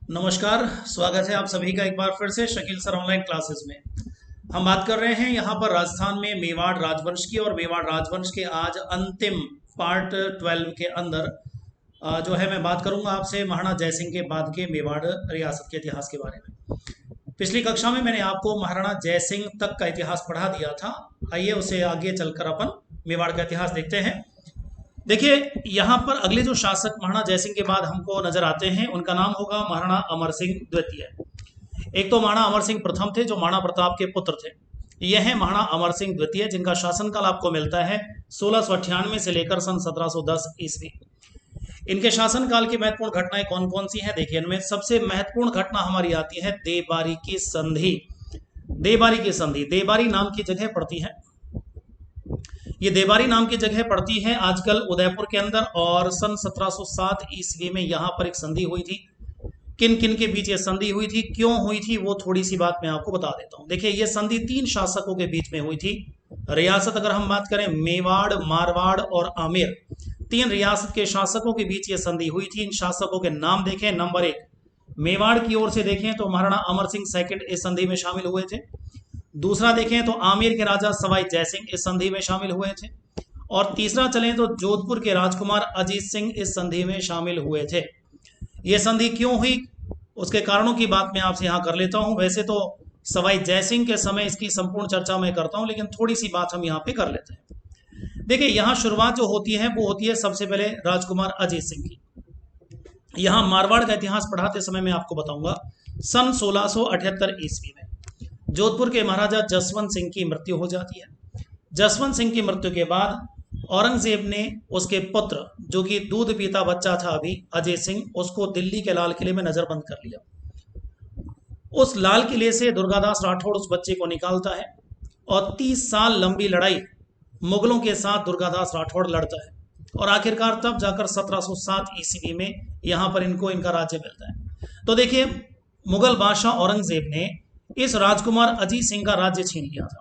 नमस्कार। स्वागत है आप सभी का एक बार फिर से शकील सर ऑनलाइन क्लासेस में। हम बात कर रहे हैं यहाँ पर राजस्थान में मेवाड़ राजवंश की, और मेवाड़ राजवंश के आज अंतिम पार्ट 12 के अंदर जो है मैं बात करूंगा आपसे महाराणा जयसिंह के बाद के मेवाड़ रियासत के इतिहास के बारे में। पिछली कक्षा में मैंने आपको महाराणा जयसिंह तक का इतिहास पढ़ा दिया था। आइए उसे आगे चलकर अपन मेवाड़ का इतिहास देखते हैं। देखिए, यहाँ पर अगले जो शासक महाराणा जयसिंह के बाद हमको नजर आते हैं, उनका नाम होगा महाराणा अमर सिंह द्वितीय। एक तो महाराणा अमर सिंह प्रथम थे जो महाराणा प्रताप के पुत्र थे। यह है महाराणा अमर सिंह द्वितीय, जिनका शासनकाल आपको मिलता है 1698 से लेकर सन 1710 ईस्वी। इनके शासनकाल की महत्वपूर्ण घटनाएं कौन कौन सी हैं, देखिए इनमें सबसे महत्वपूर्ण घटना हमारी आती है देबारी की संधि। देबारी की संधि, देबारी नाम की जगह पड़ती है, ये देबारी नाम की जगह पड़ती है आजकल उदयपुर के अंदर। और सन 1707 ईस्वी में यहाँ पर एक संधि हुई थी। किन किन के बीच ये संधि हुई थी, क्यों हुई थी, वो थोड़ी सी बात मैं आपको बता देता हूँ। देखिए, ये संधि तीन शासकों के बीच में हुई थी। रियासत अगर हम बात करें, मेवाड़, मारवाड़ और आमेर, तीन रियासत के शासकों के बीच ये संधि हुई थी। इन शासकों के नाम देखें। नंबर एक, मेवाड़ की ओर से देखें तो महाराणा अमर सिंह सेकंड इस संधि में शामिल हुए थे। दूसरा देखें तो आमेर के राजा सवाई जयसिंह इस संधि में शामिल हुए थे। और तीसरा चलें तो जोधपुर के राजकुमार अजीत सिंह इस संधि में शामिल हुए थे। यह संधि क्यों हुई, उसके कारणों की बात मैं आपसे यहाँ कर लेता हूँ। वैसे तो सवाई जयसिंह के समय इसकी संपूर्ण चर्चा मैं करता हूँ, लेकिन थोड़ी सी बात हम यहाँ पे कर लेते हैं। देखिए, यहाँ शुरुआत जो होती है वो होती है सबसे पहले राजकुमार अजीत सिंह की। यहाँ मारवाड़ का इतिहास पढ़ाते समय मैं आपको बताऊंगा सन 1678 ईस्वी में जोधपुर के महाराजा जसवंत सिंह की मृत्यु हो जाती है। जसवंत सिंह की मृत्यु के बाद औरंगजेब ने उसके पुत्र, जो कि दूध पीता बच्चा था अभी, अजय सिंह, उसको दिल्ली के लाल किले में नजरबंद कर लिया। उस लाल किले से दुर्गादास राठौड़ उस बच्चे को निकालता है और 30 साल लंबी लड़ाई मुगलों के साथ दुर्गादास राठौड़ लड़ता है। और आखिरकार तब जाकर 1707 ईस्वी में यहां पर इनका राज्य मिलता है। तो देखिए, मुगल बादशाह औरंगजेब ने इस राजकुमार अजीत सिंह का राज्य छीन लिया था।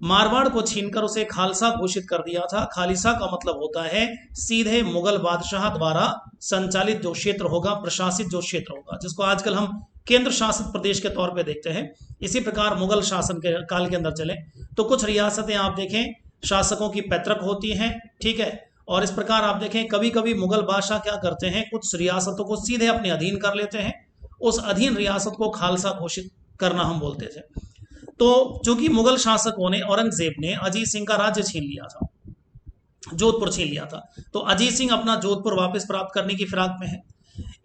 मारवाड़ को छीनकर उसे खालसा घोषित कर दिया था। खालसा का मतलब होता है सीधे मुगल बादशाह द्वारा संचालित जो क्षेत्र होगा, प्रशासित जो क्षेत्र होगा, जिसको आजकल हम केंद्र शासित प्रदेश के तौर पे देखते हैं। इसी प्रकार मुगल शासन के काल के अंदर चले तो कुछ रियासतें आप देखें शासकों की पैतृक होती हैं, ठीक है। और इस प्रकार आप देखें कभी कभी मुगल बादशाह क्या करते हैं, कुछ रियासतों को सीधे अपने अधीन कर लेते हैं। उस अधीन रियासत को खालसा घोषित करना हम बोलते थे। तो चूंकि मुगल शासकों ने, औरंगजेब ने अजीत सिंह का राज्य छीन लिया था, जोधपुर छीन लिया था, तो अजीत सिंह अपना जोधपुर वापस प्राप्त करने की फिराक में है।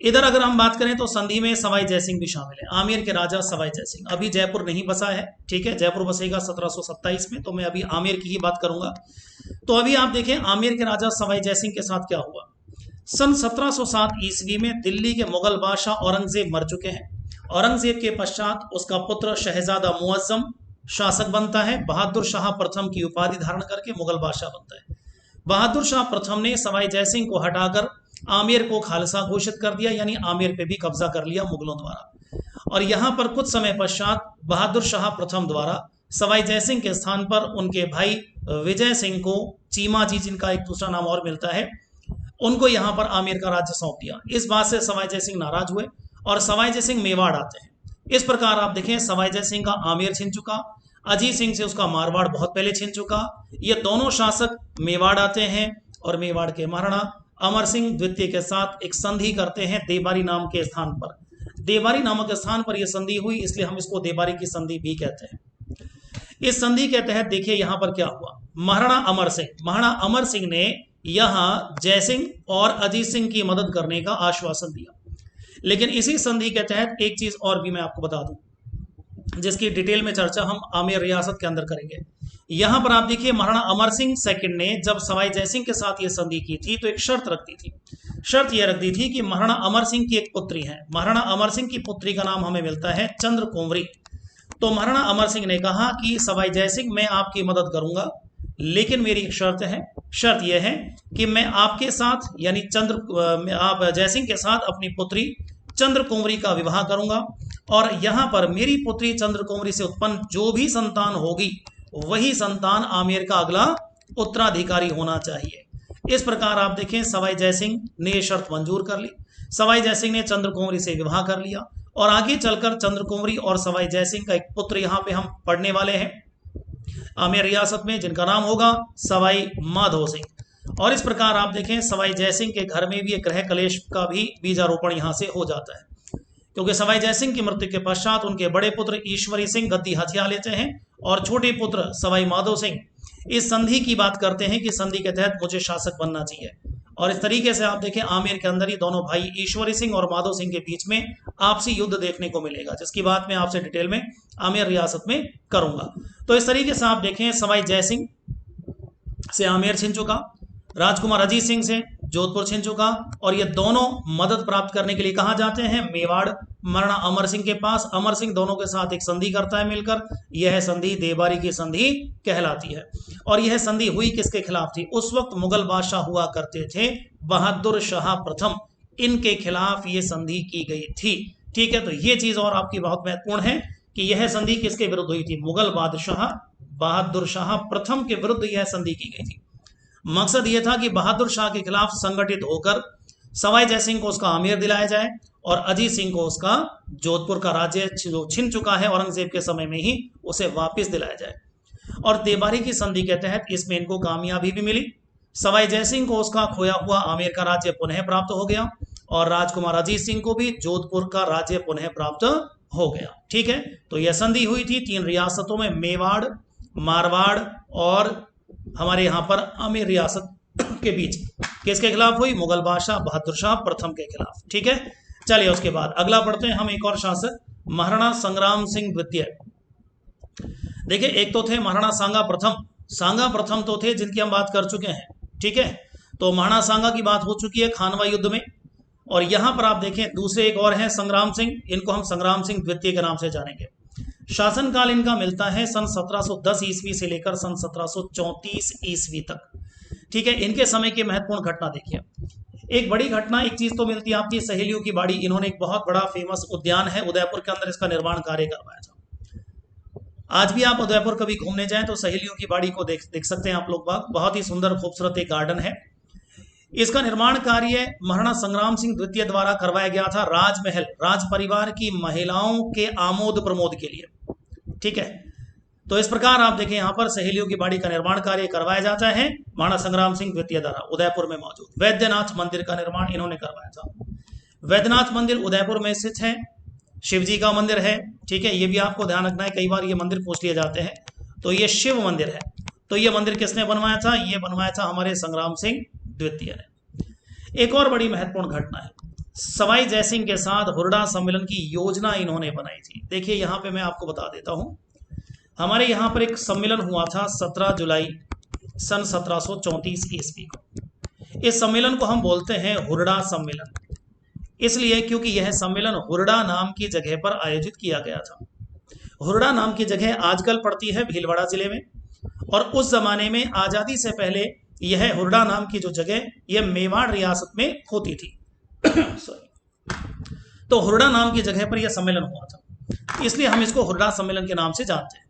इधर अगर हम बात करें तो संधि में सवाई जयसिंह भी शामिल है। आमेर के राजा सवाई जयसिंह अभी जयपुर नहीं बसा है, ठीक है, जयपुर बसेगा 1727 में, तो मैं अभी आमेर की ही बात करूंगा। तो अभी आप देखें आमेर के राजा सवाई जयसिंह के साथ क्या हुआ। सन 1707 ईस्वी में दिल्ली के मुगल बादशाह औरंगजेब मर चुके हैं। औरंगजेब के पश्चात उसका पुत्र शहजादा मुअज्जम शासक बनता है। बहादुर शाह प्रथम की उपाधि धारण करके मुगल बादशाह बनता है। बहादुर शाह प्रथम ने सवाई जयसिंह को हटाकर आमेर को खालसा घोषित कर दिया, यानी आमेर पे भी कब्जा कर लिया मुगलों द्वारा। और यहाँ पर कुछ समय पश्चात बहादुर शाह प्रथम द्वारा सवाई जयसिंह के स्थान पर उनके भाई विजय सिंह को, चीमा जी जिनका एक दूसरा नाम और मिलता है, उनको यहाँ पर आमेर का राज्य सौंप दिया। इस बात से सवाई जयसिंह नाराज हुए और सवाई जयसिंह मेवाड़ आते हैं। इस प्रकार आप देखें सवाई जयसिंह का आमेर छीन चुका, अजीत सिंह से उसका मारवाड़ बहुत पहले छीन चुका। ये दोनों शासक मेवाड़ आते हैं और मेवाड़ के महाराणा अमर सिंह द्वितीय के साथ एक संधि करते हैं देबारी नाम के स्थान पर। देबारी नामक स्थान पर यह संधि हुई, इसलिए हम इसको देबारी की संधि भी कहते हैं। इस संधि के तहत देखिए यहाँ पर क्या हुआ। महाराणा अमर सिंह ने यहाँ जयसिंह और अजीत सिंह की मदद करने का आश्वासन दिया। लेकिन इसी संधि के तहत एक चीज और भी मैं आपको बता दूं, जिसकी डिटेल में चर्चा हम आमेर रियासत के अंदर करेंगे। यहां पर आप देखिए महाराणा अमर सिंह सेकंड ने जब सवाई जयसिंह के साथ ये संधि की थी तो एक शर्त रख दी थी। शर्त यह रख दी थी कि महाराणा अमर सिंह की एक पुत्री है, महाराणा अमर सिंह की पुत्री का नाम हमें मिलता है चंद्र कुंवरी। तो महाराणा अमर सिंह ने कहा कि सवाई जयसिंह मैं आपकी मदद करूंगा, लेकिन मेरी एक शर्त है। शर्त यह है कि मैं आपके साथ, यानी आप जयसिंह के साथ अपनी पुत्री चंद्र कुंवरी का विवाह करूंगा, और यहां पर मेरी पुत्री चंद्र कुंवरी से उत्पन्न जो भी संतान होगी वही संतान आमेर का अगला उत्तराधिकारी होना चाहिए। इस प्रकार आप देखें सवाई जयसिंह ने यह शर्त मंजूर कर ली। सवाई जयसिंह ने चंद्रकुंवरी से विवाह कर लिया और आगे चलकर चंद्रकुंवरी और सवाई जयसिंह का एक पुत्र यहाँ पे हम पढ़ने वाले हैं आमेर रियासत में, जिनका नाम होगा सवाई माधो सिंह। और इस प्रकार आप देखें सवाई जयसिंह के घर में भी एक ग्रह कलेश का भी बीजारोपण यहाँ से हो जाता है, क्योंकि सवाई जयसिंह की मृत्यु के पश्चात उनके बड़े पुत्र ईश्वरी सिंह गद्दी हथिया लेते हैं और छोटे पुत्र सवाई माधो सिंह इस संधि की बात करते हैं कि संधि के तहत मुझे शासक बनना चाहिए। और इस तरीके से आप देखें आमेर के अंदर ही दोनों भाई ईश्वरी सिंह और माधो सिंह के बीच में आपसी युद्ध देखने को मिलेगा, जिसकी बात मैं आपसे डिटेल में आमेर रियासत में करूंगा। तो इस तरीके से आप देखें सवाई जयसिंह से आमेर छिन चुका, राजकुमार अजीत सिंह से जोधपुर छिन चुका, और ये दोनों मदद प्राप्त करने के लिए कहाँ जाते हैं? मेवाड़ महाराणा अमर सिंह के पास। अमर सिंह दोनों के साथ एक संधि करता है मिलकर, यह संधि देबारी की संधि कहलाती है। और यह संधि हुई किसके खिलाफ थी? उस वक्त मुगल बादशाह हुआ करते थे बहादुर शाह प्रथम, इनके खिलाफ ये संधि की गई थी। ठीक है, तो ये चीज और आपकी बहुत महत्वपूर्ण है कि यह संधि किसके विरुद्ध हुई थी? मुगल बादशाह बहादुर शाह प्रथम के विरुद्ध यह संधि की गई थी। मकसद यह था कि बहादुर शाह के खिलाफ संगठित होकर सवाई जयसिंह को उसका आमेर दिलाया जाए और अजीत सिंह को उसका जोधपुर का राज्य जो छिन चुका है औरंगजेब के समय में ही, उसे वापस दिलाया जाए। और देबारी की संधि के तहत इसमें इनको कामयाबी भी मिली। सवाई जयसिंह को उसका खोया हुआ आमेर का राज्य पुनः प्राप्त हो गया और राजकुमार अजीत सिंह को भी जोधपुर का राज्य पुनः प्राप्त हो गया। ठीक है, तो यह संधि हुई थी 3 रियासतों में, मेवाड़, मारवाड़ और हमारे यहाँ पर आमेर रियासत के बीच। किसके खिलाफ हुई? मुगल बादशाह बहादुर शाह प्रथम के खिलाफ। ठीक है, चलिए उसके बाद अगला पढ़ते हैं हम एक और शासक, महाराणा संग्राम सिंह द्वितीय। देखिए, एक तो थे महाराणा सांगा प्रथम। सांगा प्रथम तो थे जिनकी हम बात कर चुके हैं। ठीक है, तो महाराणा सांगा की बात हो चुकी है खानवा युद्ध में। और यहां पर आप देखें दूसरे एक और हैं संग्राम सिंह, इनको हम संग्राम सिंह द्वितीय के नाम से जानेंगे। शासनकाल इनका मिलता है सन 1710 ईस्वी से लेकर सन 1734 ईस्वी तक। ठीक है, इनके समय की महत्वपूर्ण घटना देखिए। एक बड़ी घटना, एक चीज तो मिलती है आपकी सहेलियों की बाड़ी। इन्होंने एक बहुत बड़ा फेमस उद्यान है उदयपुर के अंदर, इसका निर्माण कार्य करवाया था। आज भी आप उदयपुर कभी घूमने जाएं तो सहेलियों की बाड़ी को देख सकते हैं आप लोग। बहुत ही सुंदर खूबसूरत एक गार्डन है। इसका निर्माण कार्य महाराणा संग्राम सिंह द्वितीय द्वारा करवाया गया था राजमहल, राज परिवार की महिलाओं के आमोद प्रमोद के लिए। ठीक है, तो इस प्रकार आप देखें यहाँ पर सहेलियों की बाड़ी का निर्माण कार्य करवाया जाता है महाराणा संग्राम सिंह द्वितीय द्वारा उदयपुर में मौजूद। वैद्यनाथ मंदिर का निर्माण इन्होंने करवाया था। वैद्यनाथ मंदिर उदयपुर में स्थित है, शिव जी का मंदिर है। ठीक है, ये भी आपको ध्यान रखना है, कई बार ये मंदिर पूछ लिए जाते हैं। तो ये शिव मंदिर है। तो ये मंदिर किसने बनवाया था? ये बनवाया था हमारे संग्राम सिंह द्वितीय ने। एक और बड़ी महत्वपूर्ण घटना है, सवाई जयसिंह के साथ हुरडा सम्मेलन की योजना इन्होंने बनाई थी। देखिए यहाँ पे मैं आपको बता देता हूं, हमारे यहाँ पर एक सम्मेलन हुआ था 17 जुलाई सन 1734 ईस्वी को। इस सम्मेलन को हम बोलते हैं हुरडा सम्मेलन, इसलिए क्योंकि यह सम्मेलन हुरडा नाम की जगह पर आयोजित किया गया था। हुरडा नाम की जगह आजकल पड़ती है भीलवाड़ा जिले में, और उस जमाने में आजादी से पहले यह हुरडा नाम की जो जगह यह मेवाड़ रियासत में होती थी। तो हुरडा नाम की जगह पर यह सम्मेलन हुआ था, इसलिए हम इसको हुरडा सम्मेलन के नाम से जानते हैं।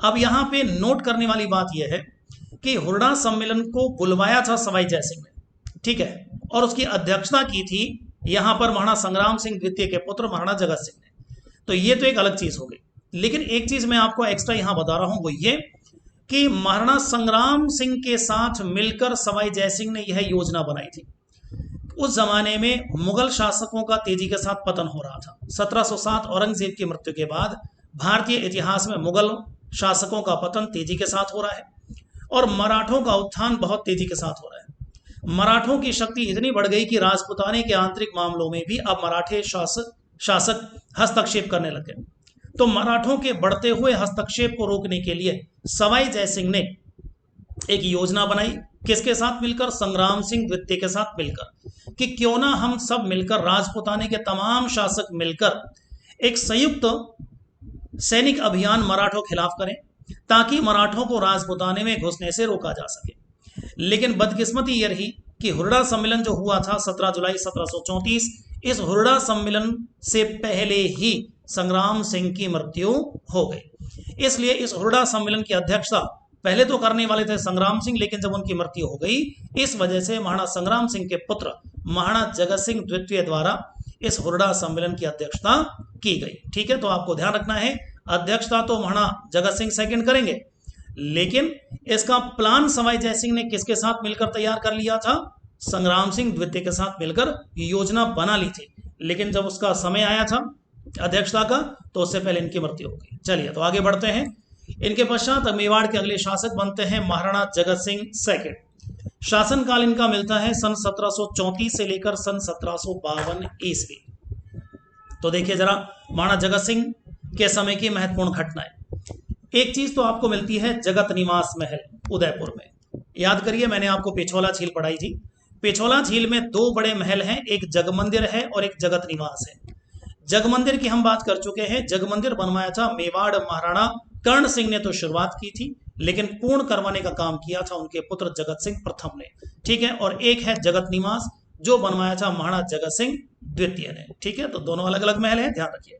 अब यहाँ पे नोट करने वाली बात यह है कि हुरडा सम्मेलन को बुलवाया था सवाई जयसिंह ने। ठीक है, और उसकी अध्यक्षता की थी यहाँ पर महाराणा संग्राम सिंह द्वितीय के पुत्र महाराणा जगत सिंह ने। तो ये तो एक अलग चीज हो गई, लेकिन एक चीज मैं आपको एक्स्ट्रा यहाँ बता रहा हूं, वो ये कि महाराणा संग्राम सिंह के साथ मिलकर सवाई जयसिंह ने यह योजना बनाई थी। उस जमाने में मुगल शासकों का तेजी के साथ पतन हो रहा था। 1707 औरंगजेब की मृत्यु के बाद भारतीय इतिहास में मुगल शासकों का पतन तेजी के साथ हो रहा है और मराठों का उत्थान बहुत तेजी के साथ हो रहा है। मराठों की शक्ति इतनी बढ़ गई कि राजपुताने के आंतरिक मामलों में भी अब मराठे शासक हस्तक्षेप करने लगे। तो मराठों के बढ़ते हुए हस्तक्षेप को रोकने के लिए सवाई जयसिंह ने एक योजना बनाई। किसके साथ मिलकर? संग्राम सिंह द्वितीय के साथ मिलकर, कि क्यों ना हम सब मिलकर, राजपुताने के तमाम शासक मिलकर एक संयुक्त सैनिक अभियान मराठों खिलाफ करें, ताकि मराठों को राजपुताने में घुसने से रोका जा सके। लेकिन बदकिस्मती यह रही कि हुरडा सम्मेलन जो हुआ था 17 जुलाई 1734, इस हुरडा सम्मेलन से पहले ही संग्राम सिंह की मृत्यु हो गई। इसलिए इस हुरडा सम्मेलन की अध्यक्षता पहले तो करने वाले थे संग्राम सिंह, लेकिन जब उनकी मृत्यु हो गई इस वजह से महाराणा संग्राम सिंह के पुत्र महाराणा जगत सिंह द्वितीय द्वारा इस हुरडा सम्मेलन की अध्यक्षता की गई। ठीक है, तो आपको ध्यान रखना है अध्यक्षता तो महाराणा जगत सिंह सेकंड करेंगे, लेकिन इसका प्लान सवाई जयसिंह ने किसके साथ मिलकर तैयार कर लिया था? संग्राम सिंह द्वितीय के साथ मिलकर योजना बना ली थी, लेकिन जब उसका समय आया था अध्यक्षता का तो उससे पहले इनकी मृत्यु हो गई। चलिए तो आगे बढ़ते हैं। इनके पश्चात मेवाड़ के अगले शासक बनते हैं महाराणा जगत सिंह सेकंड। शासनकाल इनका मिलता है सन 1734 से लेकर सन 1752 ईस्वी। तो देखिए जरा महाराणा जगत सिंह के समय की महत्वपूर्ण घटनाएं। एक चीज तो आपको मिलती है जगत निवास महल उदयपुर में। याद करिए मैंने आपको पिछोला झील पढ़ाई थी। पिछोला झील में दो बड़े महल हैं, एक जगमंदिर है और एक जगत निवास है। जगमंदिर की हम बात कर चुके हैं। जगमंदिर बनवाया था मेवाड़ महाराणा कर्ण सिंह ने तो शुरुआत की थी, लेकिन पूर्ण करवाने का काम किया था उनके पुत्र जगत सिंह प्रथम ने। ठीक है, और एक है जगत निवास जो बनवाया था महाराणा जगत सिंह द्वितीय ने। ठीक है, तो दोनों अलग अलग महल हैं, ध्यान रखिए।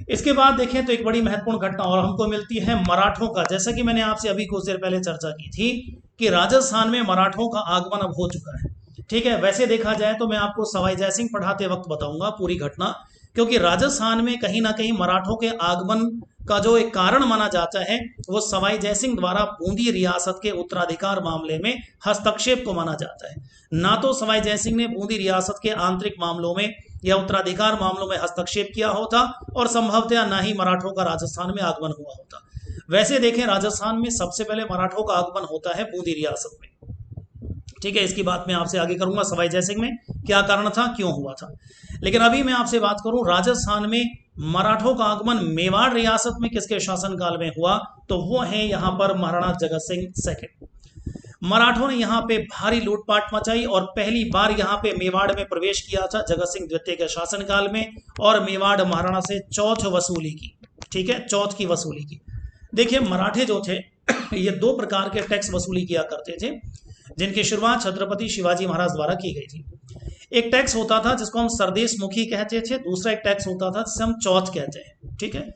इसके बाद देखें तो एक बड़ी महत्वपूर्ण घटना और हमको मिलती है मराठों का। जैसा कि मैंने आपसे अभी कुछ देर पहले चर्चा की थी कि राजस्थान में मराठों का आगमन अब हो चुका है। ठीक है, वैसे देखा जाए तो मैं आपको सवाई जयसिंह पढ़ाते वक्त बताऊंगा पूरी घटना, क्योंकि राजस्थान में कहीं ना कहीं मराठों के आगमन का जो एक कारण माना जाता है वो सवाई जयसिंह द्वारा बूंदी रियासत के उत्तराधिकार मामले में हस्तक्षेप को माना जाता है। ना तो सवाई जयसिंह ने बूंदी रियासत के आंतरिक मामलों में या उत्तराधिकार मामलों में हस्तक्षेप किया होता और संभवतः ना ही मराठों का राजस्थान में आगमन हुआ होता। वैसे देखें राजस्थान में सबसे पहले मराठों का आगमन होता है बूंदी रियासत में। ठीक है, इसकी बात मैं आपसे आगे करूंगा सवाई जयसिंह में क्या कारण था, क्यों हुआ था। लेकिन अभी मैं आपसे बात करूं राजस्थान में मराठों का आगमन मेवाड़ रियासत में किसके शासनकाल में हुआ, तो वो है यहाँ पर महाराणा जगत सिंह सेकंड। मराठों ने यहाँ पे भारी लूटपाट मचाई और पहली बार यहाँ पे मेवाड़ में प्रवेश किया था जगत सिंह द्वितीय के शासनकाल में, और मेवाड़ महाराणा से चौथ वसूली की। ठीक है, चौथ की वसूली की। देखिए मराठे जो थे ये दो प्रकार के टैक्स वसूली किया करते थे, जिनकी शुरुआत छत्रपति शिवाजी महाराज द्वारा की गई थी। एक टैक्स होता था जिसको हम सरदेश मुखी कहते थे, दूसरा एक टैक्स होता था जिसे हम चौथ कहते हैं। ठीक है,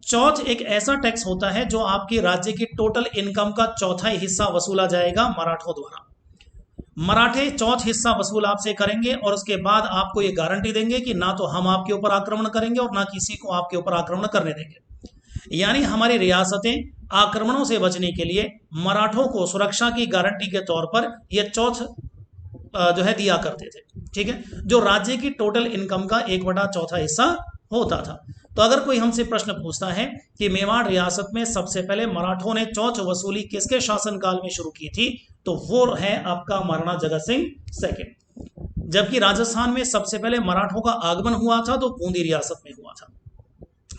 चौथ एक ऐसा टैक्स होता है जो आपकी राज्य की टोटल इनकम का चौथाई हिस्सा वसूला जाएगा मराठों द्वारा। मराठे चौथ हिस्सा वसूल आपसे करेंगे और उसके बाद आपको ये गारंटी देंगे कि ना तो हम आपके ऊपर आक्रमण करेंगे और ना किसी को आपके ऊपर आक्रमण करने देंगे। यानी हमारी रियासतें आक्रमणों से बचने के लिए मराठों को सुरक्षा की गारंटी के तौर पर यह चौथ जो है दिया करते थे। ठीक है, जो राज्य की टोटल इनकम का 1/4 हिस्सा होता था। तो अगर कोई हमसे प्रश्न पूछता है कि मेवाड़ रियासत में सबसे पहले मराठों ने चौथ वसूली किसके शासनकाल में शुरू की थी, तो वो है आपका महाराणा जगत सिंह सेकंड। जबकि राजस्थान में सबसे पहले मराठों का आगमन हुआ था तो बूंदी रियासत में हुआ था।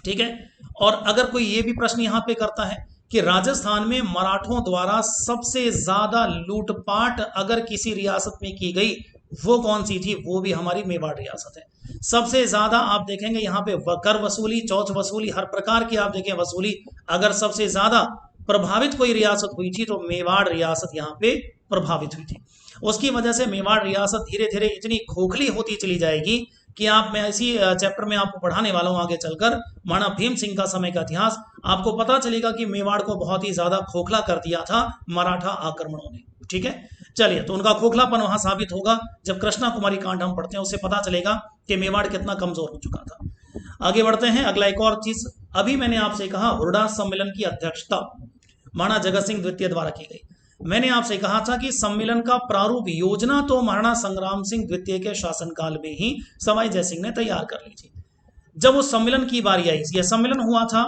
ठीक है, और अगर कोई ये भी प्रश्न यहाँ पे करता है कि राजस्थान में मराठों द्वारा सबसे ज्यादा लूटपाट अगर किसी रियासत में की गई वो कौन सी थी, वो भी हमारी मेवाड़ रियासत है। सबसे ज्यादा आप देखेंगे यहाँ पे कर वसूली, चौथ वसूली, हर प्रकार की आप देखें वसूली, अगर सबसे ज्यादा प्रभावित कोई रियासत हुई थी तो मेवाड़ रियासत यहाँ पे प्रभावित हुई थी। उसकी वजह से मेवाड़ रियासत धीरे धीरे इतनी खोखली होती चली जाएगी कि मैं इसी चैप्टर में आपको पढ़ाने वाला हूं आगे चलकर महाराणा भीम सिंह का समय का इतिहास, आपको पता चलेगा कि मेवाड़ को बहुत ही ज्यादा खोखला कर दिया था मराठा आक्रमणों ने। ठीक है, चलिए तो उनका खोखलापन वहां साबित होगा जब कृष्णा कुमारी कांड हम पढ़ते हैं, उससे पता चलेगा कि मेवाड़ कितना कमजोर हो चुका था। आगे बढ़ते हैं। अगला एक और चीज, अभी मैंने आपसे कहा हुरडा सम्मेलन की अध्यक्षता महाराणा जगत सिंह द्वितीय द्वारा की गई। मैंने आपसे कहा था कि सम्मेलन का प्रारूप योजना तो महाराणा संग्राम सिंह द्वितीय के शासनकाल में ही सवाई जयसिंह ने तैयार कर ली थी। जब उस सम्मेलन की बारी आई, यह सम्मेलन हुआ था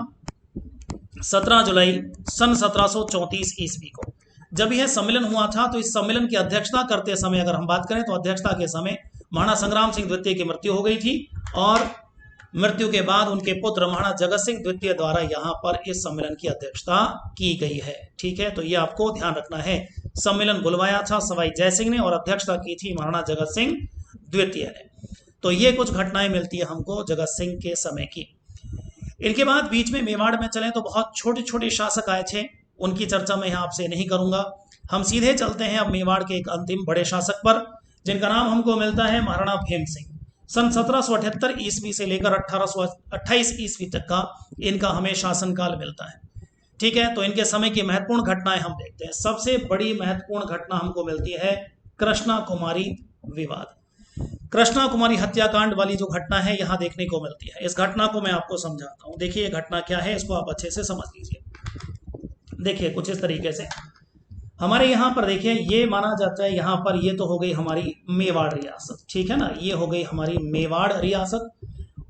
17 जुलाई सन 1734 ईस्वी को। जब यह सम्मेलन हुआ था तो इस सम्मेलन की अध्यक्षता करते समय अगर हम बात करें तो अध्यक्षता के समय महाराणा संग्राम सिंह द्वितीय की मृत्यु हो गई थी और मृत्यु के बाद उनके पुत्र महाराणा जगत सिंह द्वितीय द्वारा यहाँ पर इस सम्मेलन की अध्यक्षता की गई है। ठीक है, तो ये आपको ध्यान रखना है। सम्मेलन बुलवाया था सवाई जयसिंह ने और अध्यक्षता की थी महाराणा जगत सिंह द्वितीय ने। तो ये कुछ घटनाएं मिलती है हमको जगत सिंह के समय की। इनके बाद बीच में मेवाड़ में चले तो बहुत छोटे छोटे शासक आए थे, उनकी चर्चा मैं यहाँ आपसे नहीं करूंगा। हम सीधे चलते हैं अब मेवाड़ के एक अंतिम बड़े शासक पर, जिनका नाम हमको मिलता है महाराणा भीम सिंह। सन 1778 ईस्वी से लेकर 1828 ईस्वी तक का इनका हमें शासनकाल मिलता है। ठीक है, तो इनके समय की महत्वपूर्ण घटनाएं हम देखते हैं। सबसे बड़ी महत्वपूर्ण घटना हमको मिलती है कृष्णा कुमारी विवाद। कृष्णा कुमारी हत्याकांड वाली जो घटना है यहाँ देखने को मिलती है। इस घटना को मैं आपको समझाता हूँ। देखिए ये घटना क्या है, इसको आप अच्छे से समझ लीजिए। देखिए कुछ इस तरीके से हमारे यहाँ पर देखिए ये माना जाता है, यहाँ पर ये तो हो गई हमारी मेवाड़ रियासत, ठीक है ना, ये हो गई हमारी मेवाड़ रियासत।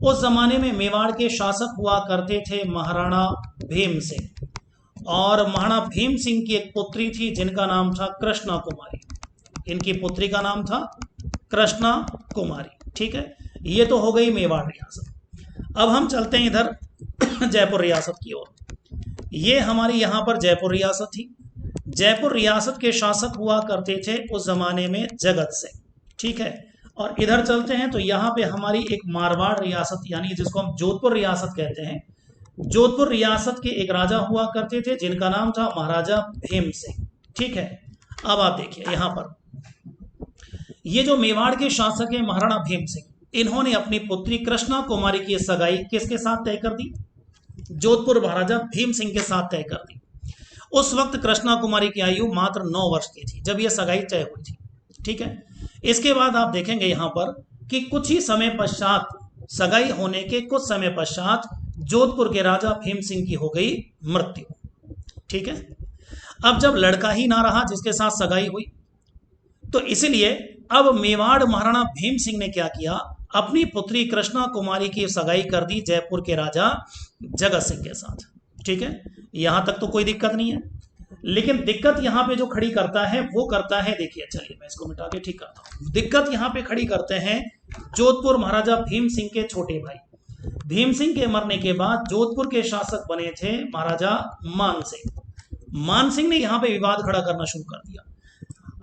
उस जमाने में मेवाड़ के शासक हुआ करते थे महाराणा भीम सिंह, और महाराणा भीम सिंह की एक पुत्री थी जिनका नाम था कृष्णा कुमारी। इनकी पुत्री का नाम था कृष्णा कुमारी, ठीक है। ये तो हो गई मेवाड़ रियासत। अब हम चलते हैं इधर जयपुर रियासत की ओर। ये हमारी यहाँ पर जयपुर रियासत थी। जयपुर रियासत के शासक हुआ करते थे उस जमाने में जगत सिंह, ठीक है। और इधर चलते हैं तो यहाँ पे हमारी एक मारवाड़ रियासत, यानी जिसको हम जोधपुर रियासत कहते हैं, जोधपुर रियासत के एक राजा हुआ करते थे जिनका नाम था महाराजा भीम सिंह, ठीक है। अब आप देखिए यहाँ पर ये जो मेवाड़ के शासक है महाराणा भीम सिंह, इन्होंने अपनी पुत्री कृष्णा कुमारी की सगाई किसके साथ तय कर दी? जोधपुर महाराजा भीम सिंह के साथ तय कर दी। उस वक्त कृष्णा कुमारी की आयु मात्र 9 वर्ष की थी जब यह सगाई तय हुई थी, ठीक है। इसके बाद आप देखेंगे यहाँ पर कि कुछ ही समय पश्चात, सगाई होने के कुछ समय पश्चात जोधपुर के राजा भीम सिंह की हो गई मृत्यु, ठीक है। अब जब लड़का ही ना रहा जिसके साथ सगाई हुई, तो इसलिए अब मेवाड़ महाराणा भीम सिंह ने क्या किया, अपनी पुत्री कृष्णा कुमारी की सगाई कर दी जयपुर के राजा जगत सिंह के साथ, ठीक है। यहां तक तो कोई दिक्कत नहीं है, लेकिन दिक्कत यहां पे जो खड़ी करता है वो करता है, देखिए चलिए मैं इसको मिटा के ठीक करता हूं। दिक्कत यहां पे खड़ी करते हैं जोधपुर महाराजा भीम सिंह के छोटे भाई। भीम सिंह के मरने के बाद जोधपुर के शासक बने थे महाराजा मान सिंह। मान सिंह ने यहाँ पे विवाद खड़ा करना शुरू कर दिया।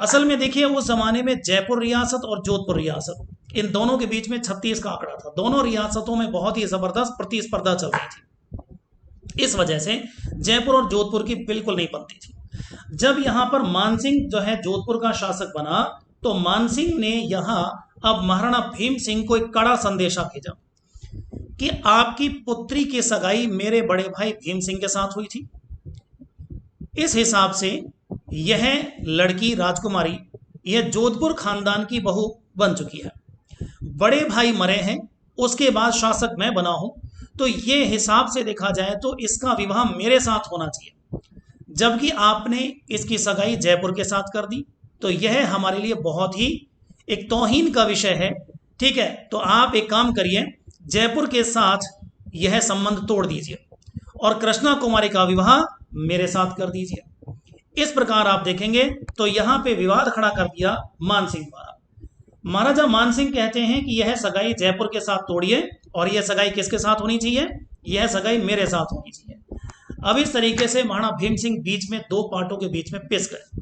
असल में देखिए उस जमाने में जयपुर रियासत और जोधपुर रियासत, इन दोनों के बीच में 36 का आंकड़ा था। दोनों रियासतों में बहुत ही जबरदस्त प्रतिस्पर्धा चल रही थी। इस वजह से जयपुर और जोधपुर की बिल्कुल नहीं बनती थी। जब यहां पर मानसिंह जो है जोधपुर का शासक बना, तो मानसिंह ने यहां अब महाराणा भीम सिंह को एक कड़ा संदेशा भेजा कि आपकी पुत्री की सगाई मेरे बड़े भाई भीम सिंह के साथ हुई थी। इस हिसाब से यह लड़की राजकुमारी यह जोधपुर खानदान की बहू बन चुकी है। बड़े भाई मरे हैं, उसके बाद शासक मैं बना हूं, तो ये हिसाब से देखा जाए तो इसका विवाह मेरे साथ होना चाहिए, जबकि आपने इसकी सगाई जयपुर के साथ कर दी, तो यह हमारे लिए बहुत ही एक तौहीन का विषय है, ठीक है। तो आप एक काम करिए, जयपुर के साथ यह संबंध तोड़ दीजिए और कृष्णा कुमारी का विवाह मेरे साथ कर दीजिए। इस प्रकार आप देखेंगे तो यहां पे विवाद खड़ा कर दिया मानसिंह द्वारा। महाराजा मानसिंह कहते हैं कि यह सगाई जयपुर के साथ तोड़िए और यह सगाई किसके साथ होनी चाहिए? यह सगाई मेरे साथ होनी चाहिए। अब इस तरीके से महाराणा भीम सिंह बीच में दो पार्टों के बीच में पिस गए,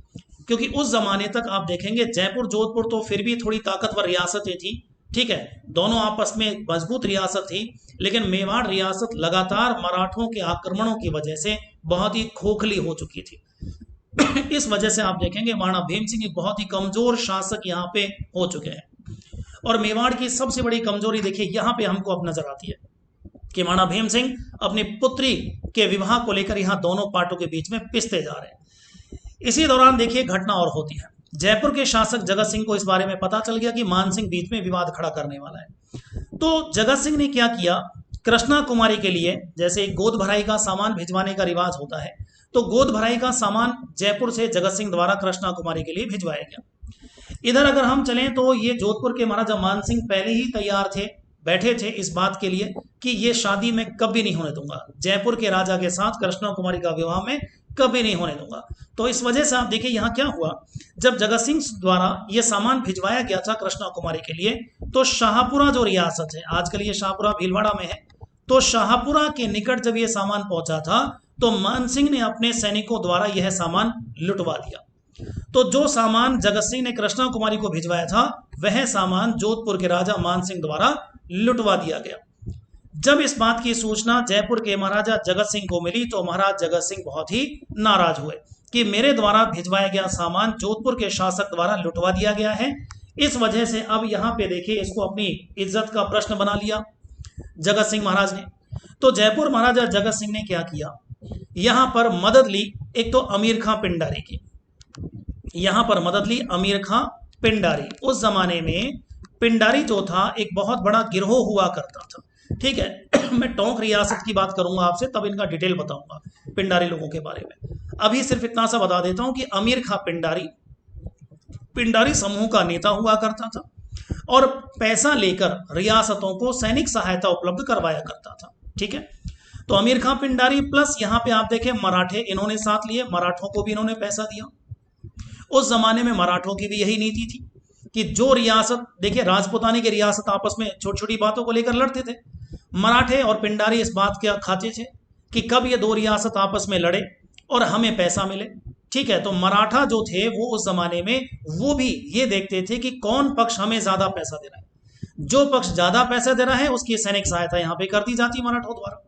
क्योंकि उस जमाने तक आप देखेंगे जयपुर जोधपुर तो फिर भी थोड़ी ताकतवर रियासतें थी, ठीक है, दोनों आपस में मजबूत रियासत थी, लेकिन मेवाड़ रियासत लगातार मराठों के आक्रमणों की वजह से बहुत ही खोखली हो चुकी थी। इस वजह से आप देखेंगे महाराणा भीम सिंह एक बहुत ही कमजोर शासक यहाँ पे हो चुके हैं। और मेवाड़ की सबसे बड़ी कमजोरी देखिए यहाँ पे हमको अब नजर आती है कि महाराणा भीम सिंह अपनी पुत्री के विवाह को लेकर यहाँ दोनों पार्टों के बीच में पिसते जा रहे हैं। इसी दौरान देखिए घटना और होती है। जयपुर के शासक जगत सिंह को इस बारे में पता चल गया कि मान सिंह बीच में विवाद खड़ा करने वाला है। तो जगत सिंह ने क्या किया, कृष्णा कुमारी के लिए जैसे गोद भराई का सामान भिजवाने का रिवाज होता है, तो गोद भराई का सामान जयपुर से जगत सिंह द्वारा कृष्णा कुमारी के लिए भिजवाया गया। इधर अगर हम चलें तो ये जोधपुर के महाराजा मान सिंह पहले ही तैयार थे, बैठे थे इस बात के लिए कि ये शादी मैं कभी नहीं होने दूंगा, जयपुर के राजा के साथ कृष्णा कुमारी का विवाह में कभी नहीं होने दूंगा। तो इस वजह से आप देखिए यहाँ क्या हुआ, जब जगत सिंह द्वारा ये सामान भिजवाया गया था कृष्णा कुमारी के लिए, तो शाहपुरा जो रियासत है, आजकल ये शाहपुरा भीलवाड़ा में है, तो शाहपुरा के निकट जब ये सामान पहुंचा था तो मान सिंह ने अपने सैनिकों द्वारा यह सामान लुटवा दिया। तो जो सामान जगत सिंह ने कृष्णा कुमारी को भिजवाया था, वह सामान जोधपुर के राजा मान सिंह द्वारा लुटवा दिया गया। जब इस बात की सूचना जयपुर के महाराजा जगत सिंह को मिली, तो महाराज जगत सिंह बहुत ही नाराज हुए कि मेरे द्वारा भिजवाया गया सामान जोधपुर के शासक द्वारा लुटवा दिया गया है। इस वजह से अब यहाँ पे देखिए इसको अपनी इज्जत का प्रश्न बना लिया जगत सिंह महाराज ने। तो जयपुर महाराजा जगत सिंह ने क्या किया, यहां पर मदद ली एक तो अमीर खां पिंडारी की, यहां पर मदद ली अमीर खां पिंडारी। उस जमाने में पिंडारी जो था एक बहुत बड़ा गिरोह हुआ करता था, ठीक है। मैं टोंक रियासत की बात करूंगा आपसे, तब इनका डिटेल बताऊंगा पिंडारी लोगों के बारे में। अभी सिर्फ इतना सा बता देता हूं कि अमीर खां पिंडारी पिंडारी समूह का नेता हुआ करता था और पैसा लेकर रियासतों को सैनिक सहायता उपलब्ध करवाया करता था, ठीक है। तो अमीर खां पिंडारी प्लस यहां पे आप देखें मराठे इन्होंने साथ लिए, मराठों को भी इन्होंने पैसा दिया। उस जमाने में मराठों की भी यही नीति थी कि जो रियासत, देखिए राजपूतानी की रियासत आपस में छोटी छोटी बातों को लेकर लड़ते थे। मराठे और पिंडारी इस बात के खाते थे कि कब ये दो रियासत आपस में लड़े और हमें पैसा मिले, ठीक है। तो मराठा जो थे वो उस जमाने में वो भी ये देखते थे कि कौन पक्ष हमें ज्यादा पैसा दे रहा है। जो पक्ष ज्यादा पैसा दे रहा है उसकी सैनिक सहायता यहां पे कर दी जाती मराठों द्वारा।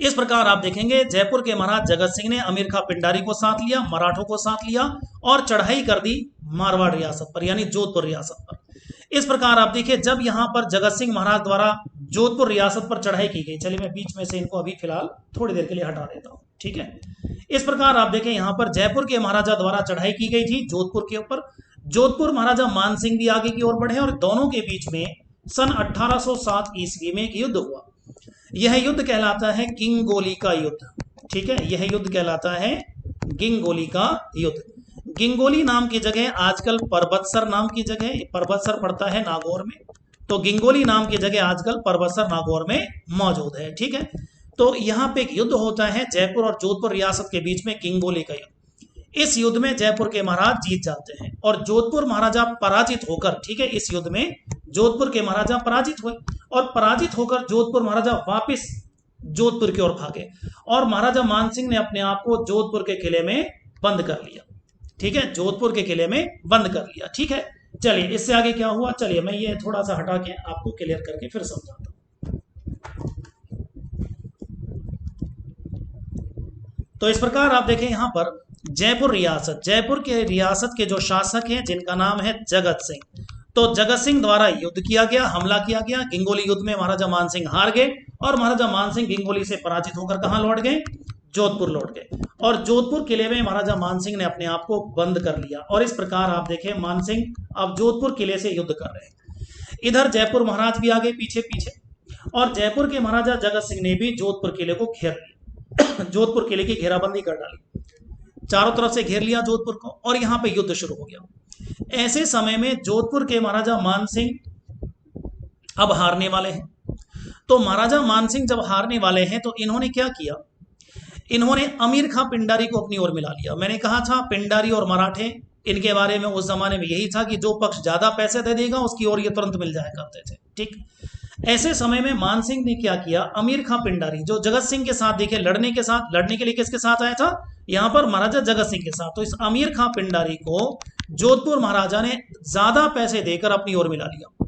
इस प्रकार आप देखेंगे जयपुर के महाराज जगत सिंह ने अमीर खां पिंडारी को साथ लिया, मराठों को साथ लिया और चढ़ाई कर दी मारवाड़ रियासत पर, यानी जोधपुर रियासत पर। इस प्रकार आप देखिए जब यहां पर जगत सिंह महाराज द्वारा जोधपुर रियासत पर चढ़ाई की गई, चलिए मैं बीच में से इनको अभी फिलहाल थोड़ी देर के लिए हटा देता हूं, ठीक है। इस प्रकार आप देखें यहां पर जयपुर के महाराजा द्वारा चढ़ाई की गई थी जोधपुर के ऊपर। जोधपुर महाराजा मान सिंह भी आगे की ओर बढ़े और दोनों के बीच में सन 1807 ईस्वी में एक युद्ध हुआ। यह युद्ध कहलाता है गिंगोली का युद्ध, ठीक है। यह युद्ध कहलाता है गिंगोली का युद्ध। गिंगोली नाम की जगह आजकल परबतसर नाम की जगह, परबतसर पड़ता है नागौर में, तो गिंगोली नाम की जगह आजकल परबतसर नागौर में मौजूद है, ठीक है। तो यहाँ पे एक युद्ध होता है जयपुर और जोधपुर रियासत के बीच में, गिंगोली का युद्ध। इस युद्ध में जयपुर के महाराज जीत जाते हैं और जोधपुर महाराजा पराजित होकर, ठीक है, इस युद्ध में जोधपुर के महाराजा पराजित हुए और पराजित होकर जोधपुर महाराजा वापस जोधपुर की ओर भागे और महाराजा मानसिंह ने अपने आप को जोधपुर के किले में बंद कर लिया, ठीक है, जोधपुर के किले में बंद कर लिया, ठीक है। चलिए इससे आगे क्या हुआ, चलिए मैं ये थोड़ा सा हटा के आपको क्लियर करके फिर समझाता हूं। तो इस प्रकार आप देखें यहां पर जयपुर रियासत, जयपुर के रियासत के जो शासक हैं जिनका नाम है जगत सिंह, तो जगत सिंह द्वारा युद्ध किया गया, हमला किया गया। गिंगोली युद्ध में महाराजा मानसिंह हार गए और महाराजा मानसिंह गिंगोली से पराजित होकर कहां लौट गए, जोधपुर लौट गए और जोधपुर किले में महाराजा मानसिंह ने अपने आप को बंद कर लिया। और इस प्रकार आप देखें मानसिंह अब जोधपुर किले से युद्ध कर रहे हैं। इधर जयपुर महाराज भी आगे पीछे पीछे और जयपुर के महाराजा जगत सिंह ने भी जोधपुर किले को घेर लिया। जोधपुर किले की घेराबंदी कर डाली, चारों तरफ से घेर लिया जोधपुर को और यहां पे युद्ध शुरू हो गया। ऐसे समय में जोधपुर के महाराजा मानसिंह अब हारने वाले हैं। तो महाराजा मानसिंह जब हारने वाले हैं तो इन्होंने क्या किया, इन्होंने अमीर खां पिंडारी को अपनी ओर मिला लिया। मैंने कहा था पिंडारी और मराठे इनके बारे में उस जमाने में यही था कि जो पक्ष ज्यादा पैसे दे देगा उसकी ओर ये तुरंत मिल जाया करते थे, ठीक। ऐसे समय में मानसिंह ने क्या किया, अमीर खां पिंडारी जो जगत सिंह के साथ, देखिए लड़ने के लिए किसके साथ आया था, यहां पर महाराजा जगत सिंह के साथ। तो इस अमीर खां पिंडारी को जोधपुर महाराजा ने ज्यादा पैसे देकर अपनी ओर मिला लिया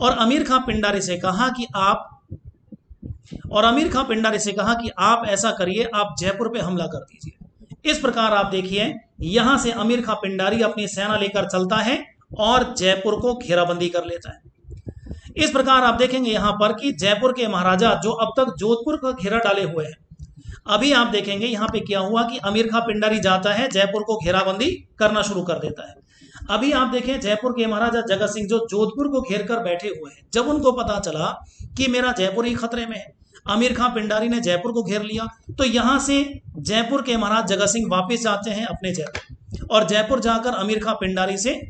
और अमीर खां पिंडारी से कहा कि आप ऐसा करिए, आप जयपुर पे हमला कर दीजिए। इस प्रकार आप देखिए यहां से अमीर खां पिंडारी अपनी सेना लेकर चलता है और जयपुर को घेराबंदी कर लेता है। इस प्रकार आप देखेंगे यहां पर कि जयपुर के महाराजा जो अब तक जोधपुर का घेरा डाले हुए हैं, अभी आप देखेंगे यहां पे क्या हुआ कि अमीर खां पिंडारी जाता है जयपुर को घेराबंदी करना शुरू कर देता है। अभी आप देखें जयपुर के महाराजा जगत सिंह जो जोधपुर को घेर कर बैठे हुए हैं, जब उनको पता चला कि मेरा जयपुर ही खतरे में है, अमीर खां पिंडारी ने जयपुर को घेर लिया, तो यहां से जयपुर के महाराज जगत सिंह वापिस जाते हैं अपने जयपुर और जयपुर जाकर अमीर खां पिंडारी से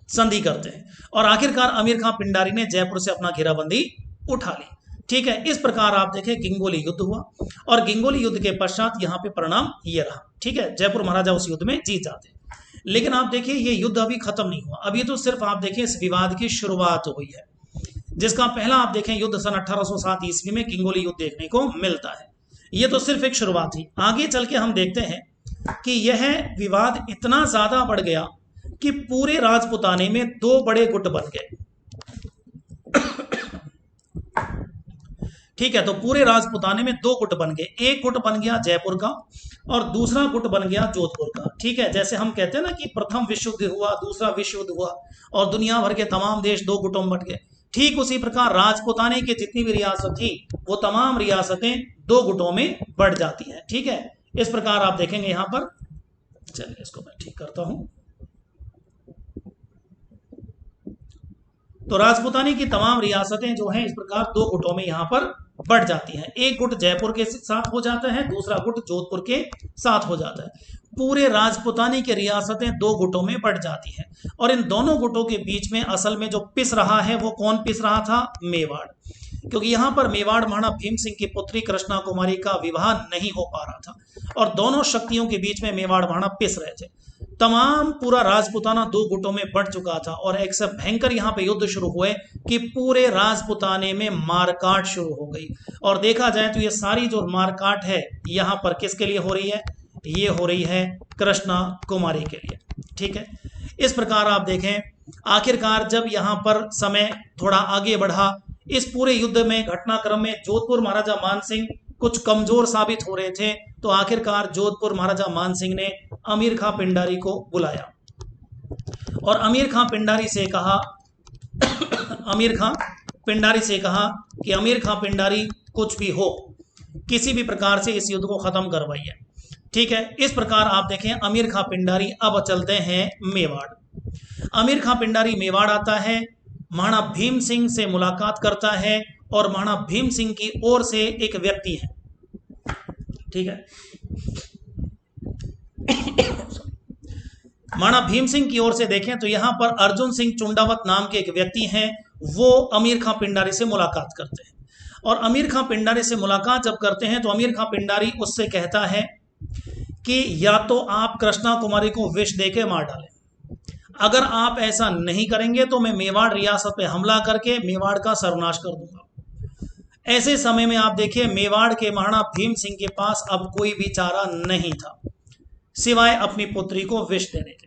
संधि करते हैं और आखिरकार अमीर खां पिंडारी ने जयपुर से अपना घेराबंदी उठा ली, ठीक है। इस प्रकार आप देखें गिंगोली युद्ध हुआ और गिंगोली युद्ध के पश्चात यहाँ पे परिणाम ये रहा, ठीक है। जयपुर महाराजा उस युद्ध में जीत जाते हैं। लेकिन आप देखिए ये युद्ध अभी खत्म नहीं हुआ, अभी तो सिर्फ आप देखें इस विवाद की शुरुआत हुई है, जिसका पहला आप देखें युद्ध सन 1807 ईस्वी में गिंगोली युद्ध देखने को मिलता है। ये तो सिर्फ एक शुरुआत थी। आगे चल के हम देखते हैं कि यह विवाद इतना ज्यादा बढ़ गया कि पूरे राजपुताने में दो बड़े गुट बन गए, ठीक है। तो पूरे राजपुताने में दो गुट बन गए, एक गुट बन गया जयपुर का और दूसरा गुट बन गया जोधपुर का, ठीक है। जैसे हम कहते हैं ना कि प्रथम विश्व युद्ध हुआ, दूसरा विश्व युद्ध हुआ और दुनिया भर के तमाम देश दो गुटों में बट गए, ठीक उसी प्रकार राजपुताने की जितनी भी रियासत थी वो तमाम रियासतें दो गुटों में बढ़ जाती हैं। ठीक है, इस प्रकार आप देखेंगे यहां पर, चलिए इसको मैं ठीक करता हूं। तो राजपुतानी की तमाम रियासतें जो हैं इस प्रकार दो गुटों में यहां पर बढ़ जाती हैं। एक गुट जयपुर के साथ हो जाता है, दूसरा गुट जोधपुर के साथ हो जाता है। पूरे राजपुतानी की रियासतें दो गुटों में बढ़ जाती हैं और इन दोनों गुटों के बीच में असल में जो पिस रहा है वो कौन पिस रहा था? मेवाड़। क्योंकि यहां पर मेवाड़ महाराणा भीम सिंह की पुत्री कृष्णा कुमारी का विवाह नहीं हो पा रहा था और दोनों शक्तियों के बीच में मेवाड़ महाराणा पिस रहे थे। तमाम पूरा राजपुताना दो गुटों में बढ़ चुका था और एक से भयंकर यहाँ पे युद्ध शुरू हुए कि पूरे राजपुताने में मारकाट शुरू हो गई। और देखा जाए तो ये सारी जो मारकाट है यहाँ पर किसके लिए हो रही है? ये हो रही है कृष्णा कुमारी के लिए। ठीक है, इस प्रकार आप देखें आखिरकार जब यहाँ पर समय थोड़ा आगे बढ़ा इस पूरे युद्ध में घटनाक्रम में जोधपुर महाराजा मान सिंह कुछ कमजोर साबित हो रहे थे, तो आखिरकार जोधपुर महाराजा मान सिंह ने अमीर खां पिंडारी को बुलाया और अमीर खां पिंडारी से कहा कि अमीर खां पिंडारी कुछ भी हो किसी भी प्रकार से इस युद्ध को खत्म करवाइए। ठीक है, इस प्रकार आप देखें अमीर खां पिंडारी अब चलते हैं मेवाड़। अमीर खां पिंडारी मेवाड़ आता है, महाराणा भीम सिंह से मुलाकात करता है और महाराणा भीम सिंह की ओर से एक व्यक्ति है। ठीक है, महाराणा भीम सिंह की ओर से देखें तो यहां पर अर्जुन सिंह चुंडावत नाम के एक व्यक्ति हैं, वो अमीर खां पिंडारी से मुलाकात करते हैं और अमीर खां पिंडारी से मुलाकात जब करते हैं तो अमीर खां पिंडारी उससे कहता है कि या तो आप कृष्णा कुमारी को विष देके मार डालें, अगर आप ऐसा नहीं करेंगे तो मैं मेवाड़ रियासत पे हमला करके मेवाड़ का सर्वनाश कर दूंगा। ऐसे समय में आप देखिए मेवाड़ के महाराणा भीम सिंह के पास अब कोई भी चारा नहीं था सिवाय अपनी पुत्री को विष देने के।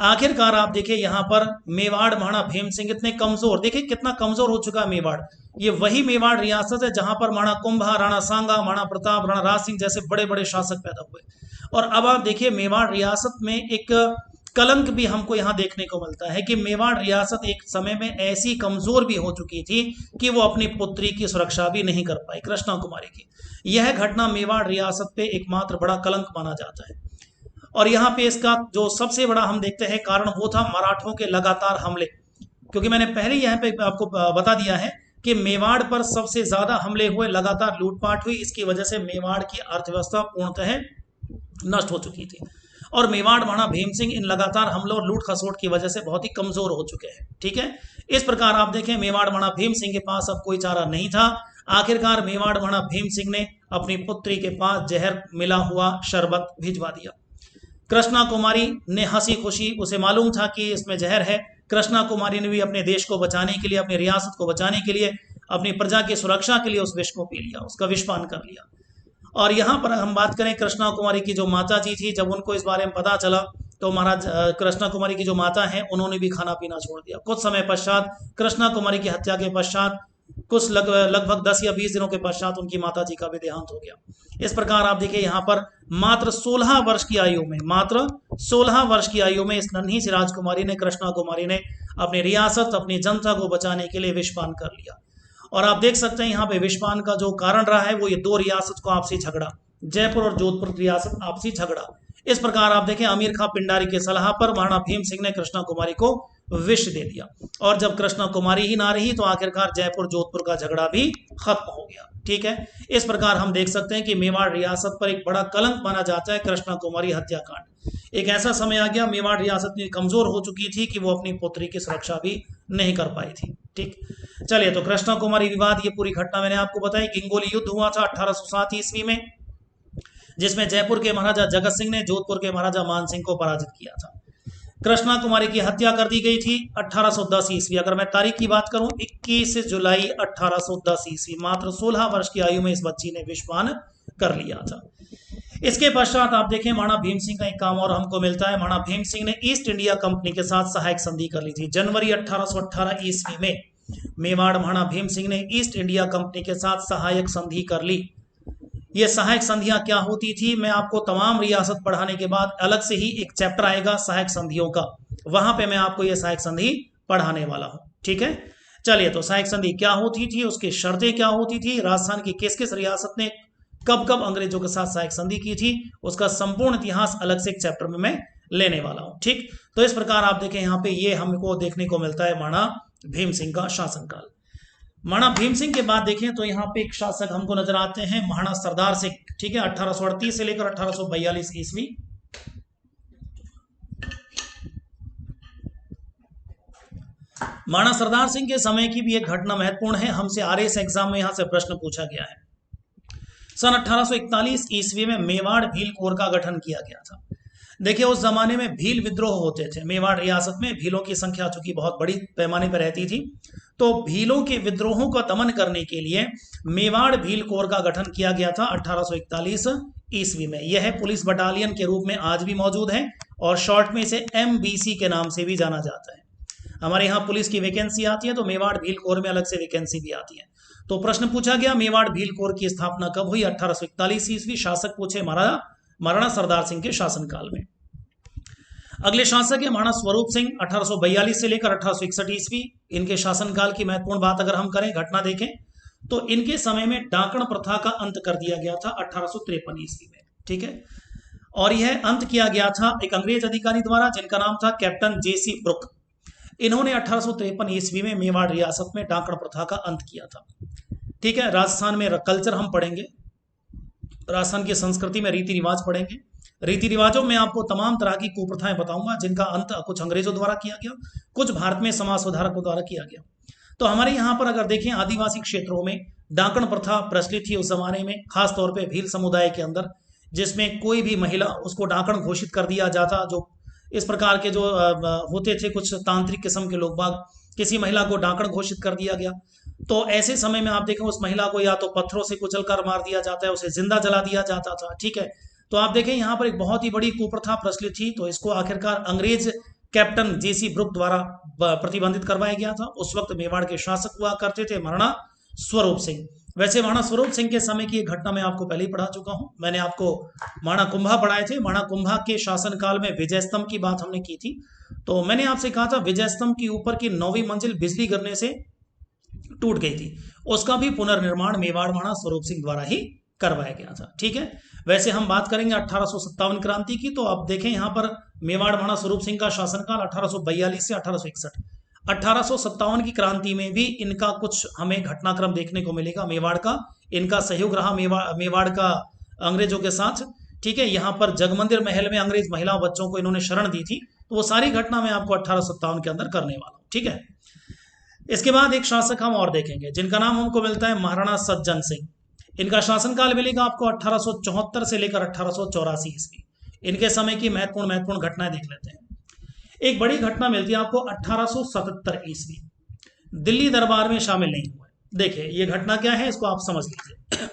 आखिरकार आप देखिए यहाँ पर मेवाड़ महाराणा भीम सिंह इतने कमजोर, देखिए कितना कमजोर हो चुका है मेवाड़। ये वही मेवाड़ रियासत है जहां पर महाराणा कुंभा, राणा सांगा, महाराणा प्रताप, राणा राज सिंह जैसे बड़े बड़े शासक पैदा हुए। और अब आप देखिए मेवाड़ रियासत में एक कलंक भी हमको यहाँ देखने को मिलता है कि मेवाड़ रियासत एक समय में ऐसी कमजोर भी हो चुकी थी कि वो अपनी पुत्री की सुरक्षा भी नहीं कर पाई, कृष्णा कुमारी की। यह घटना मेवाड़ रियासत पे एकमात्र बड़ा कलंक माना जाता है। और यहाँ पे इसका जो सबसे बड़ा हम देखते हैं कारण वो था मराठों के लगातार हमले, क्योंकि मैंने पहले यहाँ पे आपको बता दिया है कि मेवाड़ पर सबसे ज्यादा हमले हुए, लगातार लूटपाट हुई, इसकी वजह से मेवाड़ की अर्थव्यवस्था पूर्णतः नष्ट हो चुकी थी और मेवाड़ महाराणा भीम सिंह इन लगातार हमलों और लूट खसोट की वजह से बहुत ही कमजोर हो चुके हैं। ठीक है, इस प्रकार आप देखें मेवाड़ महाराणा भीम सिंह के पास अब कोई चारा नहीं था। आखिरकार मेवाड़ महाराणा भीम सिंह ने अपनी पुत्री के पास जहर मिला हुआ शरबत भिजवा दिया। कृष्णा कुमारी ने हंसी खुशी, उसे मालूम था कि इसमें जहर है, कृष्णा कुमारी ने भी अपने देश को बचाने के लिए, अपनी रियासत को बचाने के लिए, अपनी प्रजा की सुरक्षा के लिए उस विष को पी लिया, उसका विषपान कर लिया। और यहाँ पर हम बात करें कृष्णा कुमारी की जो माता जी थी, जब उनको इस बारे में पता चला तो महाराज कृष्णा कुमारी की जो माता है उन्होंने भी खाना पीना छोड़ दिया। कुछ समय पश्चात कृष्णा कुमारी की हत्या के पश्चात कुछ लगभग 10 या 20 दिनों के पश्चात उनकी माता जी का भी देहांत हो गया। इस प्रकार आप देखिए यहाँ पर मात्र 16 वर्ष की आयु में, मात्र 16 वर्ष की आयु में इस नन्ही सी राजकुमारी ने, कृष्णा कुमारी ने अपनी रियासत, अपनी जनता को बचाने के लिए विषपान कर लिया। और आप देख सकते हैं यहाँ पे विषपान का जो कारण रहा है वो ये दो रियासत को आपसी झगड़ा, जयपुर और जोधपुर रियासत आपसी झगड़ा। इस प्रकार आप देखें अमीर खां पिंडारी के सलाह पर महाराणा भीम सिंह ने कृष्णा कुमारी को विष दे दिया और जब कृष्णा कुमारी ही ना रही तो आखिरकार जयपुर जोधपुर का झगड़ा भी खत्म हो गया। ठीक है, इस प्रकार हम देख सकते हैं कि मेवाड़ रियासत पर एक बड़ा कलंक माना जाता है कृष्णा कुमारी हत्याकांड। एक ऐसा समय आ गया मेवाड़ रियासत में कमजोर हो चुकी थी कि वो अपनी पुत्री की सुरक्षा भी नहीं कर पाई थी। ठीक, चलिए तो कृष्णा कुमारी विवाद, ये पूरी घटना मैंने आपको बताई। गिंगोली युद्ध हुआ था 1807 ईस्वी में, जिसमें जयपुर के महाराजा जगत सिंह ने जोधपुर के महाराजा मान सिंह को पराजित किया था। कृष्णा कुमारी की हत्या कर दी गई थी 1810 ईस्वी। अगर मैं तारीख की बात करूं 21 जुलाई 1810 ईस्वी, मात्र 16 वर्ष की आयु में इस बच्ची ने विषपान कर लिया था। इसके पश्चात आप देखें महाराणा भीम सिंह का एक काम और हमको मिलता है। महाराणा भीम सिंह ने ईस्ट इंडिया कंपनी के साथ सहायक संधि कर ली थी। जनवरी 1818 ईस्वी में मेवाड़ महाराणा भीम सिंह ने ईस्ट इंडिया कंपनी के साथ सहायक संधि कर ली। ये सहायक संधियां क्या होती थी, मैं आपको तमाम रियासत पढ़ाने के बाद अलग से ही एक चैप्टर आएगा सहायक संधियों का, वहां पे मैं आपको ये सहायक संधि पढ़ाने वाला हूं। ठीक है, चलिए, तो सहायक संधि क्या होती थी, उसकी शर्तें क्या होती थी, राजस्थान की किस किस रियासत ने कब कब अंग्रेजों के साथ सहायक संधि की थी, उसका संपूर्ण इतिहास अलग से एक चैप्टर में मैं लेने वाला हूं। ठीक, तो इस प्रकार आप देखें यहाँ पे ये हमको देखने को मिलता है महाराणा भीम सिंह का शासनकाल। महाराणा भीम सिंह के बाद देखें तो यहाँ पे एक शासक हमको नजर आते हैं महाराणा सरदार सिंह। ठीक है, 1838 से लेकर 1842 ईस्वी। महाराणा सरदार सिंह के समय की भी एक घटना महत्वपूर्ण है, हमसे आरएस एग्जाम में यहां से प्रश्न पूछा गया है। सन 1841 ईस्वी में मेवाड़ भील कोर का गठन किया गया था। देखिए, उस जमाने में भील विद्रोह होते थे। मेवाड़ रियासत में भीलों की संख्या चूंकि बहुत बड़ी पैमाने पर रहती थी, तो भीलों के विद्रोहों का दमन करने के लिए मेवाड़ भील कोर का गठन किया गया था 1841 ईस्वी में। यह पुलिस बटालियन के रूप में आज भी मौजूद है और शॉर्ट में इसे MBC के नाम से भी जाना जाता है। हमारे यहाँ पुलिस की वैकेंसी आती है तो मेवाड़ भील कोर में अलग से वैकेंसी भी आती है। तो प्रश्न पूछा गया मेवाड़ भील कोर की स्थापना कब हुई, 1841 ईस्वी। शासक पूछे महाराणा सरदार सिंह के शासनकाल में। अगले शासक है महाराणा स्वरूप सिंह, 1842 से लेकर 1861 ईस्वी। इनके शासनकाल की महत्वपूर्ण बात अगर हम करें, घटना देखें तो इनके समय में डाकण प्रथा का अंत कर दिया गया था 1853 ईस्वी में। ठीक है, और यह अंत किया गया था एक अंग्रेज अधिकारी द्वारा जिनका नाम था कैप्टन JC ब्रुक। इन्होंने 1853 ईस्वी में मेवाड़ रियासत में डाकण प्रथा का अंत किया था। ठीक है, राजस्थान में कल्चर हम पढ़ेंगे, राजस्थान की संस्कृति में रीति रिवाज पढ़ेंगे। रीति रिवाजों में आपको तमाम तरह की कुप्रथाएं बताऊंगा जिनका अंत कुछ अंग्रेजों द्वारा किया गया, कुछ भारत में समाज सुधारकों द्वारा किया गया। तो हमारे यहाँ पर अगर देखें, आदिवासी क्षेत्रों में डाकण प्रथा प्रचलित थी उस जमाने में, खासतौर पर भील समुदाय के अंदर, जिसमें कोई भी महिला उसको डाकण घोषित कर दिया जाता। जो इस प्रकार के जो होते थे कुछ तांत्रिक किस्म के लोग बाग, किसी महिला को डाकण घोषित कर दिया गया तो ऐसे समय में आप देखें उस महिला को या तो पत्थरों से कुचलकर मार दिया जाता है, उसे जिंदा जला दिया जाता था। ठीक है, तो आप देखें यहाँ पर एक बहुत ही बड़ी कुप्रथा प्रचलित थी। तो इसको आखिरकार अंग्रेज कैप्टन JC ब्रुक द्वारा प्रतिबंधित करवाया गया था। उस वक्त मेवाड़ के शासक हुआ करते थे महाराणा स्वरूप सिंह। वैसे महाराणा स्वरूप सिंह के समय की एक घटना मैं आपको पहले ही पढ़ा चुका हूं। मैंने आपको महाराणा कुंभा पढ़ाए थे। महाराणा कुंभा के शासनकाल में विजय स्तंभ की बात हमने की थी। तो मैंने आपसे कहा था विजय स्तंभ की ऊपर की 9वीं मंजिल बिजली गिरने से टूट गई थी, उसका भी पुनर्निर्माण मेवाड़ महाराणा स्वरूप सिंह द्वारा ही करवाया गया था। ठीक है, वैसे हम बात करेंगे 1857 क्रांति की, तो आप देखें यहाँ पर मेवाड़ महाराणा स्वरूप सिंह का शासनकाल 1842 से 1861। 1857 की क्रांति में भी इनका कुछ हमें घटनाक्रम देखने को मिलेगा। मेवाड़ का इनका सहयोग रहा, मेवाड़ का अंग्रेजों के साथ। ठीक है, यहाँ पर जगमंदिर महल में अंग्रेज महिलाओं बच्चों को इन्होंने शरण दी थी। तो वो सारी घटना मैं आपको 1857 के अंदर करने वाला हूँ। ठीक है, इसके बाद एक शासक हम और देखेंगे जिनका नाम हमको मिलता है महाराणा सज्जन सिंह। इनका शासनकाल मिलेगा आपको 1874 से लेकर 1884 ईस्वी। इनके समय की महत्वपूर्ण घटनाएं देख लेते हैं। एक बड़ी घटना मिलती है आपको 1877 ईस्वी, दिल्ली दरबार में शामिल नहीं हुए। देखिए ये घटना क्या है, इसको आप समझ लीजिए।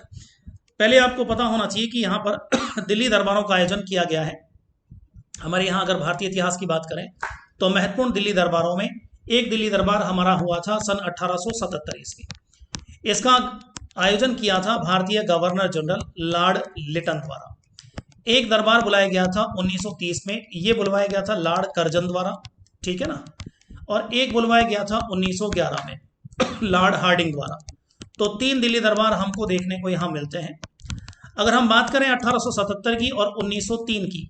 पहले आपको पता होना चाहिए कि यहाँ पर दिल्ली दरबारों का आयोजन किया गया है। हमारे यहाँ अगर भारतीय इतिहास की बात करें तो महत्वपूर्ण दिल्ली दरबारों में एक दिल्ली दरबार हमारा हुआ था सन 1877 ईस्वी। इसका आयोजन किया था भारतीय गवर्नर जनरल लॉर्ड लिटन द्वारा। एक दरबार बुलाया गया था 1930 में, ये बुलवाया गया था लॉर्ड कर्जन द्वारा। ठीक है ना, और एक बुलवाया गया था 1911 में लॉर्ड हार्डिंग द्वारा। तो 3 दिल्ली दरबार हमको देखने को यहाँ मिलते हैं। अगर हम बात करें 1877 की और 1903 की,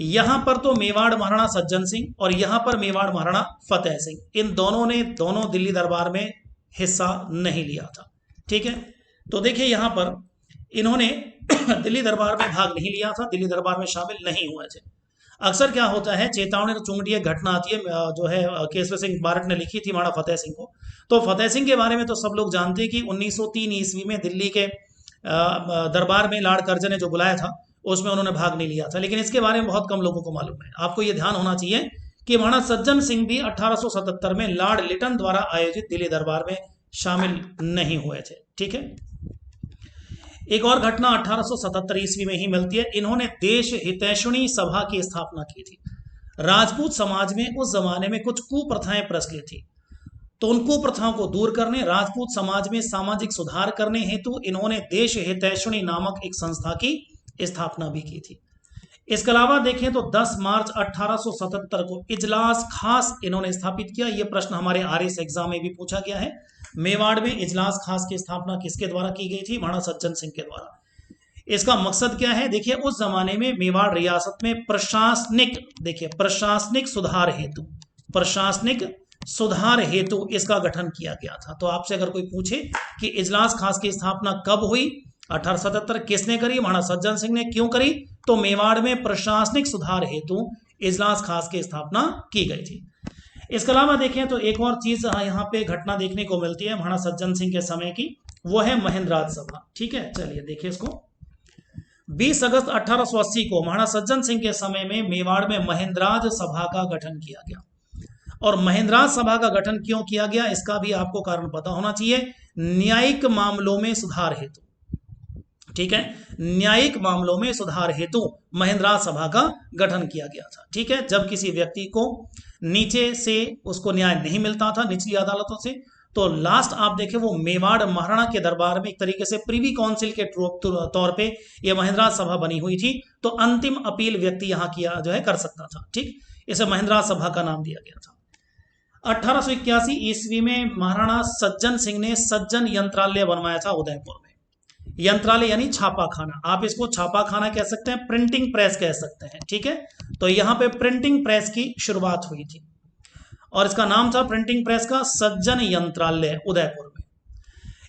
यहाँ पर तो मेवाड़ महाराणा सज्जन सिंह और यहाँ पर मेवाड़ महाराणा फतेह सिंह, इन दोनों ने दोनों दिल्ली दरबार में हिस्सा नहीं लिया था। ठीक है, तो देखिए यहाँ पर इन्होंने दिल्ली दरबार में भाग नहीं लिया था, दिल्ली दरबार में शामिल नहीं हुए थे। अक्सर क्या होता है, चेतावनी चुंगड़ी एक घटना आती है जो है केसरी सिंह बारट ने लिखी थी महाराणा फतेह सिंह को। तो फतेह सिंह के बारे में तो सब लोग जानते हैं कि 1903 ईस्वी में दिल्ली के दरबार में लॉर्ड कर्जन ने जो बुलाया था उसमें उन्होंने भाग नहीं लिया था, लेकिन इसके बारे में बहुत कम लोगों को मालूम है। आपको ये ध्यान होना चाहिए कि महाराणा सज्जन सिंह भी 1877 में लॉर्ड लिटन द्वारा आयोजित दिल्ली दरबार में शामिल नहीं हुए थे। ठीक है, एक और घटना 1877 ईस्वी में ही मिलती है। इन्होंने देश हितैषणी सभा की स्थापना की थी। राजपूत समाज में उस जमाने में कुछ कुप्रथाएं प्रचलित थी, तो उन कुप्रथाओं को दूर करने, राजपूत समाज में सामाजिक सुधार करने हेतु इन्होंने देश हितैषणी नामक एक संस्था की स्थापना भी की थी। इसके अलावा देखें तो 10 मार्च 1877 को इजलास खास इन्होंने स्थापित किया। यह प्रश्न हमारे आरएस एग्जाम में भी पूछा गया है। मेवाड़ में इजलास खास की स्थापना किसके द्वारा की गई थी? महाराणा सज्जन सिंह के द्वारा। इसका मकसद क्या है? देखिए, उस जमाने में मेवाड़ रियासत में प्रशासनिक सुधार हेतु इसका गठन किया गया था। तो आपसे अगर कोई पूछे कि इजलास खास की स्थापना कब हुई, 1877, किसने करी? महाराणा सज्जन सिंह ने। क्यों करी? तो मेवाड़ में प्रशासनिक सुधार हेतु इजलास खास की स्थापना की गई थी। इसके अलावा देखें तो एक और चीज यहाँ पे घटना देखने को मिलती है महाराणा सज्जन सिंह के समय की, वो है महेंद्रराज सभा। ठीक है, चलिए देखिए इसको। 20 अगस्त 1880 को महाराणा सज्जन सिंह के समय में मेवाड़ में महेंद्रराज सभा का गठन किया गया। और महेंद्रराज सभा का गठन क्यों किया गया, इसका भी आपको कारण पता होना चाहिए। न्यायिक मामलों में सुधार हेतु। ठीक है, न्यायिक मामलों में सुधार हेतु महेंद्रराज सभा का गठन किया गया था। ठीक है, जब किसी व्यक्ति को नीचे से उसको न्याय नहीं मिलता था निचली अदालतों से, तो लास्ट आप देखें वो मेवाड़ महाराणा के दरबार में एक तरीके से प्रिवी काउंसिल के तौर पे ये महेंद्रराज सभा बनी हुई थी। तो अंतिम अपील व्यक्ति यहाँ किया जो है कर सकता था। ठीक, इसे महेंद्रराज सभा का नाम दिया गया था। 1881 ईस्वी में महाराणा सज्जन सिंह ने सज्जन यंत्रालय बनवाया था उदयपुर में। यंत्रालय यानी छापाखाना, आप इसको छापाखाना कह सकते हैं, प्रिंटिंग प्रेस कह सकते हैं। ठीक है, तो यहाँ पे प्रिंटिंग प्रेस की शुरुआत हुई थी और इसका नाम था प्रिंटिंग प्रेस का सज्जन यंत्रालय उदयपुर में।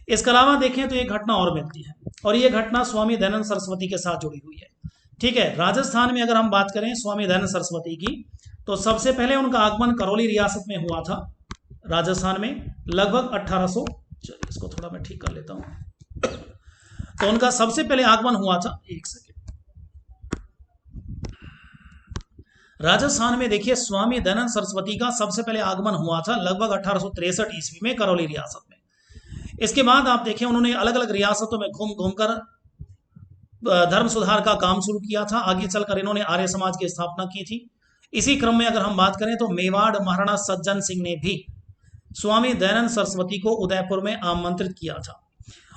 इसके अलावा देखें तो एक घटना और मिलती है और यह घटना स्वामी दयानंद सरस्वती के साथ जुड़ी हुई है। ठीक है, राजस्थान में अगर हम बात करें स्वामी दयानंद सरस्वती की, तो सबसे पहले उनका आगमन करौली रियासत में हुआ था राजस्थान में लगभग 1800। चलिए इसको थोड़ा मैं ठीक कर लेता हूं। तो उनका सबसे पहले आगमन हुआ था, एक सेकेंड, राजस्थान में देखिए स्वामी दयानंद सरस्वती का सबसे पहले आगमन हुआ था लगभग 1863 ईस्वी में करौली रियासत में। इसके बाद आप देखें उन्होंने अलग अलग रियासतों में घूम घूमकर धर्म सुधार का काम शुरू किया था। आगे चलकर इन्होंने आर्य समाज की स्थापना की थी। इसी क्रम में अगर हम बात करें तो मेवाड़ महाराणा सज्जन सिंह ने भी स्वामी दयानंद सरस्वती को उदयपुर में आमंत्रित किया था।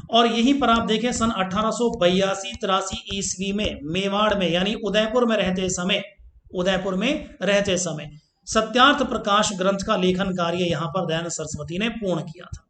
और यहीं पर आप देखें सन 1882-83 ईस्वी में मेवाड़ में यानी उदयपुर में रहते समय सत्यार्थ प्रकाश ग्रंथ का लेखन कार्य यहां पर दयानंद सरस्वती ने पूर्ण किया था।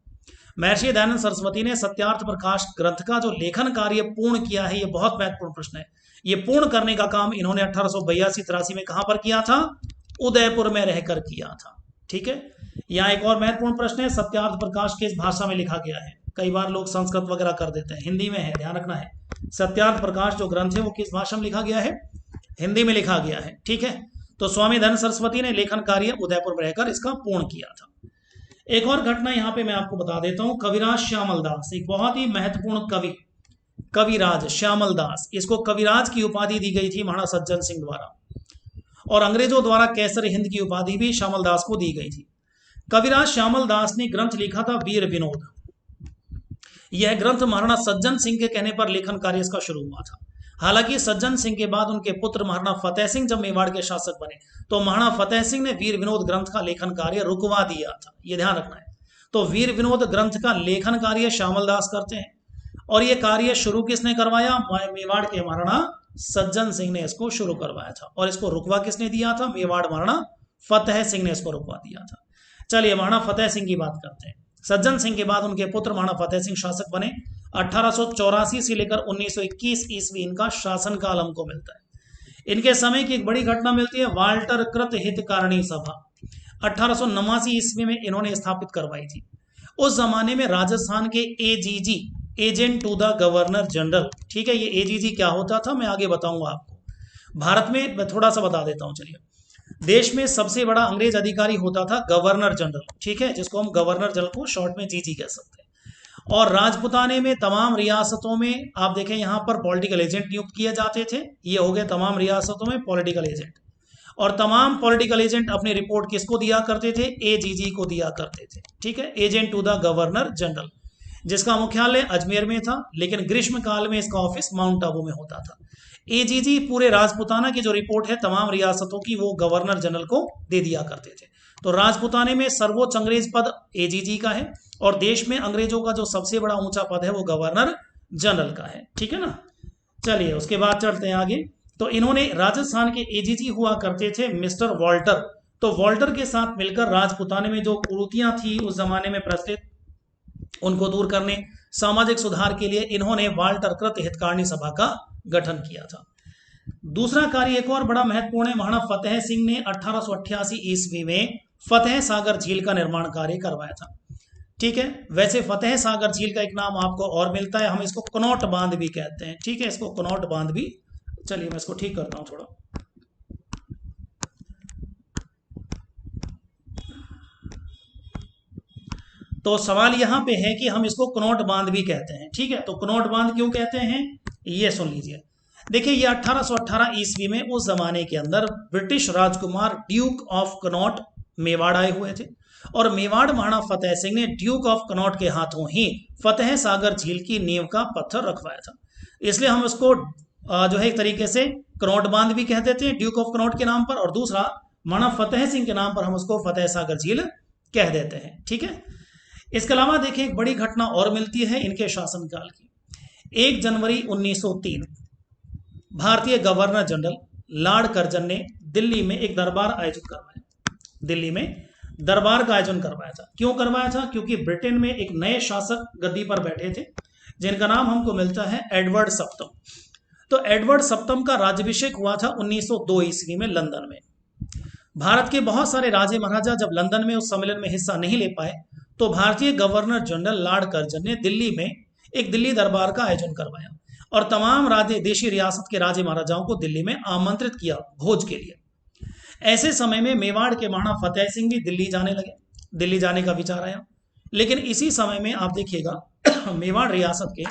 महर्षि दयानंद सरस्वती ने सत्यार्थ प्रकाश ग्रंथ का जो लेखन कार्य पूर्ण किया है, यह बहुत महत्वपूर्ण प्रश्न है। यह पूर्ण करने का काम इन्होंने 1882-83 में कहां पर किया था? उदयपुर में रहकर किया था। ठीक है, यहाँ एक और महत्वपूर्ण प्रश्न है, सत्यार्थ प्रकाश किस भाषा में लिखा गया है? कई बार लोग संस्कृत वगैरह कर देते हैं, हिंदी में है, ध्यान रखना है। सत्यार्थ प्रकाश जो ग्रंथ है वो किस भाषा में लिखा गया है? हिंदी में लिखा गया है। ठीक है, तो स्वामी दयानंद सरस्वती ने लेखन कार्य उदयपुर में रहकर इसका पूर्ण किया था। एक और घटना यहाँ पे मैं आपको बता देता हूँ, कविराज श्यामल दास, एक बहुत ही महत्वपूर्ण कविराज श्यामल दास, इसको कविराज की उपाधि दी गई थी महाराणा सज्जन सिंह द्वारा और अंग्रेजों द्वारा कैसर हिंद की उपाधि भी श्यामल दास को दी गई थी। कविराज श्यामल दास ने ग्रंथ लिखा था वीर विनोद। यह ग्रंथ महाराणा सज्जन सिंह के कहने पर लेखन कार्य इसका शुरू हुआ था। हालांकि सज्जन सिंह के बाद उनके पुत्र महाराणा फतेह सिंह जब मेवाड़ के शासक बने तो महाराणा फतेह सिंह ने वीर विनोद ग्रंथ का लेखन कार्य रुकवा दिया था, यह ध्यान रखना है। तो वीर विनोद ग्रंथ का लेखन कार्य श्यामल दास करते हैं और यह कार्य शुरू किसने करवाया? मेवाड़ के महाराणा सज्जन सिंह ने इसको शुरू करवाया था। और इसको रुकवा किसने दिया था? मेवाड़ महाराणा फतेह सिंह ने इसको रुकवा दिया था। चलिए महाराणा फतेह सिंह की बात करते हैं। सज्जन सिंह के बाद उनके पुत्र महाराणा फतेह सिंह शासक बने। 1884 से लेकर 1921 ईस्वी इनका शासनकाल हमको मिलता है। इनके समय की एक बड़ी घटना मिलती है, वाल्टर कृत हितकारिणी सभा 1889 ईस्वी में इन्होंने स्थापित करवाई थी। उस जमाने में राजस्थान के AGG, agent to the governor general, ठीक है, ये एजीजी क्या होता था मैं आगे बताऊंगा आपको। भारत में मैं थोड़ा सा बता देता हूं। चलिए, देश में सबसे बड़ा अंग्रेज अधिकारी होता था गवर्नर जनरल, ठीक है, जिसको हम गवर्नर जनरल को शॉर्ट में जीजी कह सकते हैं। और राजपुताने में तमाम रियासतों में आप देखें यहाँ पर पॉलिटिकल एजेंट नियुक्त किए जाते थे। ये हो गए तमाम रियासतों में पॉलिटिकल एजेंट, और तमाम पॉलिटिकल एजेंट अपनी रिपोर्ट किसको दिया करते थे? एजीजी को दिया करते थे, ठीक है, agent to the governor general, जिसका मुख्यालय अजमेर में था, लेकिन ग्रीष्म काल में इसका ऑफिस माउंट आबू में होता था। एजीजी पूरे राजपुताना की जो रिपोर्ट है तमाम रियासतों की वो गवर्नर जनरल को दे दिया करते थे। तो राजपुताने में सर्वोच्च अंग्रेज पद एजीजी का है और देश में अंग्रेजों का जो सबसे बड़ा ऊंचा पद है वो गवर्नर जनरल का है, ठीक है ना। चलिए उसके बाद चलते हैं आगे। तो इन्होंने राजस्थान के एजीजी हुआ करते थे मिस्टर वॉल्टर, तो वॉल्टर के साथ मिलकर राजपुताने में जो कुरीतियां थी उस जमाने में प्रचलित, उनको दूर करने, सामाजिक सुधार के लिए इन्होंने वाल्टर कृत हितकारिणी सभा का गठन किया था। दूसरा कार्य एक और बड़ा महत्वपूर्ण है, महाराणा फतेह सिंह ने 1888 ईस्वी में फतेह सागर झील का निर्माण कार्य करवाया था। ठीक है, वैसे फतेह सागर झील का एक नाम आपको और मिलता है, हम इसको कनौट बांध भी कहते हैं। ठीक है, इसको कनौट बांध भी, चलिए मैं इसको ठीक करता हूं थोड़ा। तो सवाल यहां पे है कि हम इसको कनौट बांध भी कहते हैं। ठीक है, तो कनौट बांध क्यों कहते हैं ये सुन लीजिए। देखिए ये 1818 ईस्वी में उस जमाने के अंदर ब्रिटिश राजकुमार ड्यूक ऑफ कनौट मेवाड़ आए हुए थे और मेवाड़ महाराणा फतेह सिंह ने ड्यूक ऑफ कनौट के हाथों ही फतेह सागर झील की नींव का पत्थर रखवाया था। इसलिए हम उसको जो है एक तरीके से कनौट बांध भी कह देते हैं ड्यूक ऑफ कनौट के नाम पर, और दूसरा महाराणा फतेह सिंह के नाम पर हम उसको फतेह सागर झील कह देते हैं। ठीक है, इसके अलावा देखिए एक बड़ी घटना और मिलती है इनके शासनकाल की। 1 जनवरी 1903 भारतीय गवर्नर जनरल लॉर्ड कर्जन ने दिल्ली में एक दरबार आयोजित करवाया। दिल्ली में दरबार का आयोजन करवाया था। क्यों करवाया था? क्योंकि ब्रिटेन में एक नए शासक गद्दी पर बैठे थे जिनका नाम हमको मिलता है एडवर्ड सप्तम। तो एडवर्ड सप्तम का राज्याभिषेक हुआ था 1902 ईस्वी में लंदन में। भारत के बहुत सारे राजे महाराजा जब लंदन में उस सम्मेलन में हिस्सा नहीं ले पाए तो भारतीय गवर्नर जनरल लॉर्ड कर्जन ने दिल्ली में एक दिल्ली दरबार का आयोजन करवाया और तमाम देशी रियासत के राजे महाराजाओं को दिल्ली में आमंत्रित किया भोज के लिए। ऐसे समय में मेवाड़ के महाराणा फतेह सिंह भी दिल्ली जाने लगे, दिल्ली जाने का विचार आया। लेकिन इसी समय में आप देखिएगा मेवाड़ रियासत के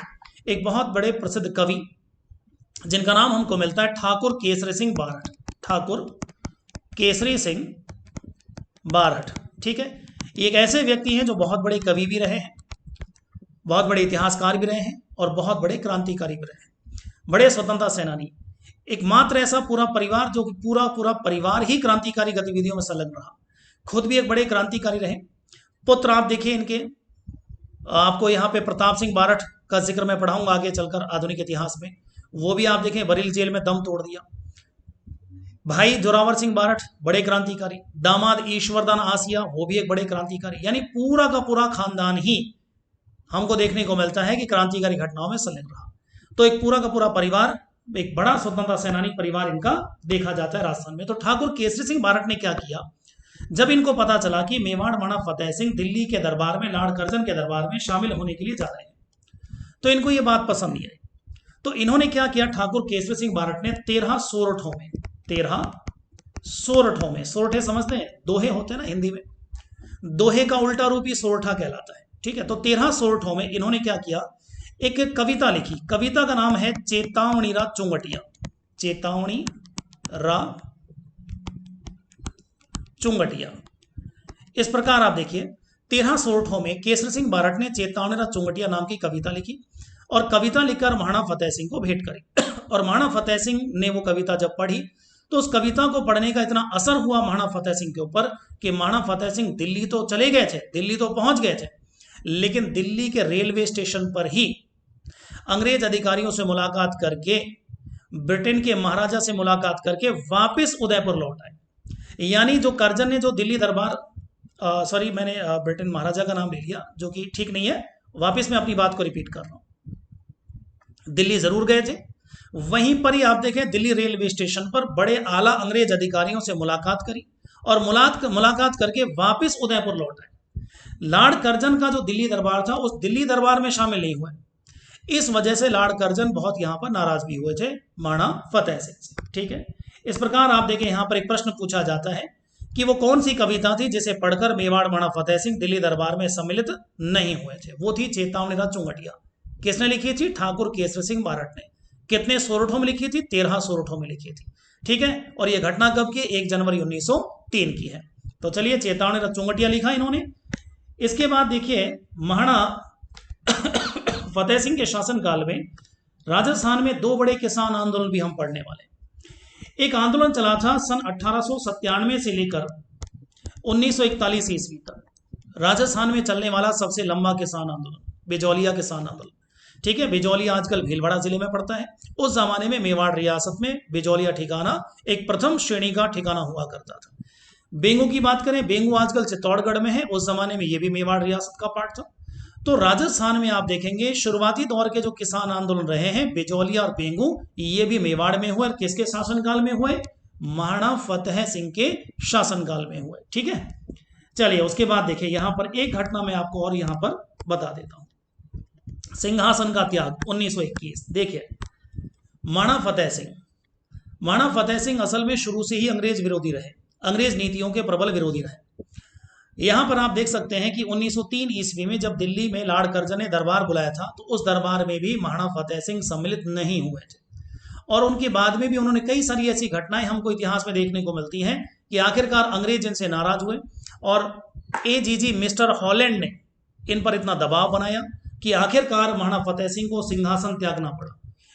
एक बहुत बड़े प्रसिद्ध कवि जिनका नाम हमको मिलता है ठाकुर केसरी सिंह बारठ। ठाकुर केसरी सिंह बारठ, ठीक है, ये एक ऐसे व्यक्ति हैं जो बहुत बड़े कवि भी रहे हैं, बहुत बड़े इतिहासकार भी रहे हैं और बहुत बड़े क्रांतिकारी भी रहे हैं, बड़े स्वतंत्रता सेनानी। एकमात्र ऐसा पूरा परिवार जो पूरा परिवार ही क्रांतिकारी गतिविधियों में संलग्न रहा। खुद भी एक बड़े क्रांतिकारी रहे। पुत्र आप देखिए इनके, आपको यहाँ पे प्रताप सिंह बारठ का जिक्र मैं पढ़ाऊंगा आगे चलकर आधुनिक इतिहास में, वो भी आप देखें बरेली जेल में दम तोड़ दिया। भाई जोरावर सिंह बारठ बड़े क्रांतिकारी, दामाद ईश्वरदान आसिया वो भी एक बड़े क्रांतिकारी, यानी पूरा का पूरा खानदान ही हमको देखने को मिलता है कि क्रांतिकारी घटनाओं में संलग्न रहा। तो एक पूरा का पूरा परिवार, एक बड़ा स्वतंत्रता सेनानी परिवार इनका देखा जाता है राजस्थान में। तो ठाकुर केसरी सिंह बारठ ने क्या किया, जब इनको पता चला कि मेवाड़ महाराणा फतेह सिंह दिल्ली के दरबार में लॉर्ड कर्जन के दरबार में शामिल होने के लिए जा रहे हैं, तो इनको ये बात पसंद नहीं आई। तो इन्होंने क्या किया, ठाकुर केसरी सिंह बारठ ने 13 सोरठों में, 13 सोरठों में, सोरठे समझते हैं, दोहे होते हैं ना हिंदी में, दोहे का उल्टा रूप ही सोरठा कहलाता है। ठीक है, तो 13 सोरठों में इन्होंने क्या किया, एक कविता लिखी। कविता का नाम है चेतावनी रा चुंगटिया। चेतावनी रा चुंगटिया। इस प्रकार आप देखिए 13 सोरठों में केसरी सिंह बारठ ने चेतावनी रा चुंगटिया नाम की कविता लिखी और कविता लिखकर महाराणा फतेह सिंह को भेंट करी। और महाराणा फतेह सिंह ने वो कविता जब पढ़ी तो उस कविता को पढ़ने का इतना असर हुआ महाराणा फतेह सिंह के ऊपर कि महाराणा फतेह सिंह दिल्ली तो चले गए थे, दिल्ली तो पहुंच गए थे, लेकिन दिल्ली के रेलवे स्टेशन पर ही अंग्रेज अधिकारियों से मुलाकात करके, ब्रिटेन के महाराजा से मुलाकात करके वापस उदयपुर लौट आए। यानी जो कर्जन ने जो दिल्ली दरबार, सॉरी मैंने ब्रिटेन महाराजा का नाम ले लिया जो कि ठीक नहीं है, वापस मैं अपनी बात को रिपीट कर रहा हूं। दिल्ली जरूर गए थे, वहीं पर ही आप देखें दिल्ली रेलवे स्टेशन पर बड़े आला अंग्रेज अधिकारियों से मुलाकात करी और मुलाकात करके वापस उदयपुर लौट आए। लॉर्ड कर्जन का जो दिल्ली दरबार था उस दिल्ली दरबार में शामिल नहीं हुए, इस वजह से लॉर्ड कर्जन बहुत यहां पर नाराज भी हुए थे महाराणा फतेह सिंह से। ठीक है, इस प्रकार आप देखें यहां पर एक प्रश्न पूछा जाता है कि वो कौन सी कविता थी जिसे पढ़कर मेवाड़ महाराणा फतेह सिंह दिल्ली दरबार में सम्मिलित नहीं हुए थे। वो थी चेतावनी रा चुंगटिया। किसने लिखी थी? ठाकुर केसरी सिंह बारठ ने। कितने सोरठों में लिखी थी? 13 सोरठों में लिखी थी। ठीक है, और ये घटना कब की? 1 जनवरी 1903 की है। तो चलिए चेतावनी रा चुंगटिया लिखा इन्होंने। इसके बाद देखिए महाराणा फतेह सिंह के शासनकाल में राजस्थान में 2 बड़े किसान आंदोलन भी हम पढ़ने वाले। एक आंदोलन चला था सन 1897 से लेकर 1941 ईस्वी तक, राजस्थान में चलने वाला सबसे लंबा किसान आंदोलन, बिजौलिया किसान आंदोलन। ठीक है, बिजौलिया आजकल भीलवाड़ा जिले में पड़ता है। उस जमाने में मेवाड़ रियासत में बिजौलिया ठिकाना एक प्रथम श्रेणी का ठिकाना हुआ करता था। बेंगू की बात करें, बेंगू आजकल चित्तौड़गढ़ में है, उस जमाने में ये भी मेवाड़ रियासत का पार्ट था। तो राजस्थान में आप देखेंगे शुरुआती दौर के जो किसान आंदोलन रहे हैं बिजौलिया और बेंगू, ये भी मेवाड़ में हुए। किसके शासनकाल में हुए? महाराणा फतेह सिंह के शासनकाल में हुए। ठीक है, चलिए उसके बाद देखिए यहां पर एक घटना मैं आपको और यहां पर बता देता हूं। सिंहासन का त्याग 1921। देखिए महाराणा फतेह सिंह असल में शुरू से ही अंग्रेज विरोधी रहे, अंग्रेज नीतियों के प्रबल विरोधी रहे। यहां पर आप देख सकते हैं कि 1903 ईस्वी में जब दिल्ली में लॉर्ड कर्जन ने दरबार बुलाया था तो उस दरबार में भी महाराणा फतेह सिंह सम्मिलित नहीं हुए थे, और उनके बाद में भी उन्होंने कई सारी ऐसी घटनाएं हमको इतिहास में देखने को मिलती हैं कि आखिरकार अंग्रेज इनसे नाराज हुए और एजीजी मिस्टर हॉलैंड ने इन पर इतना दबाव बनाया कि आखिरकार महाराणा फतेह सिंह को सिंहासन त्यागना पड़ा।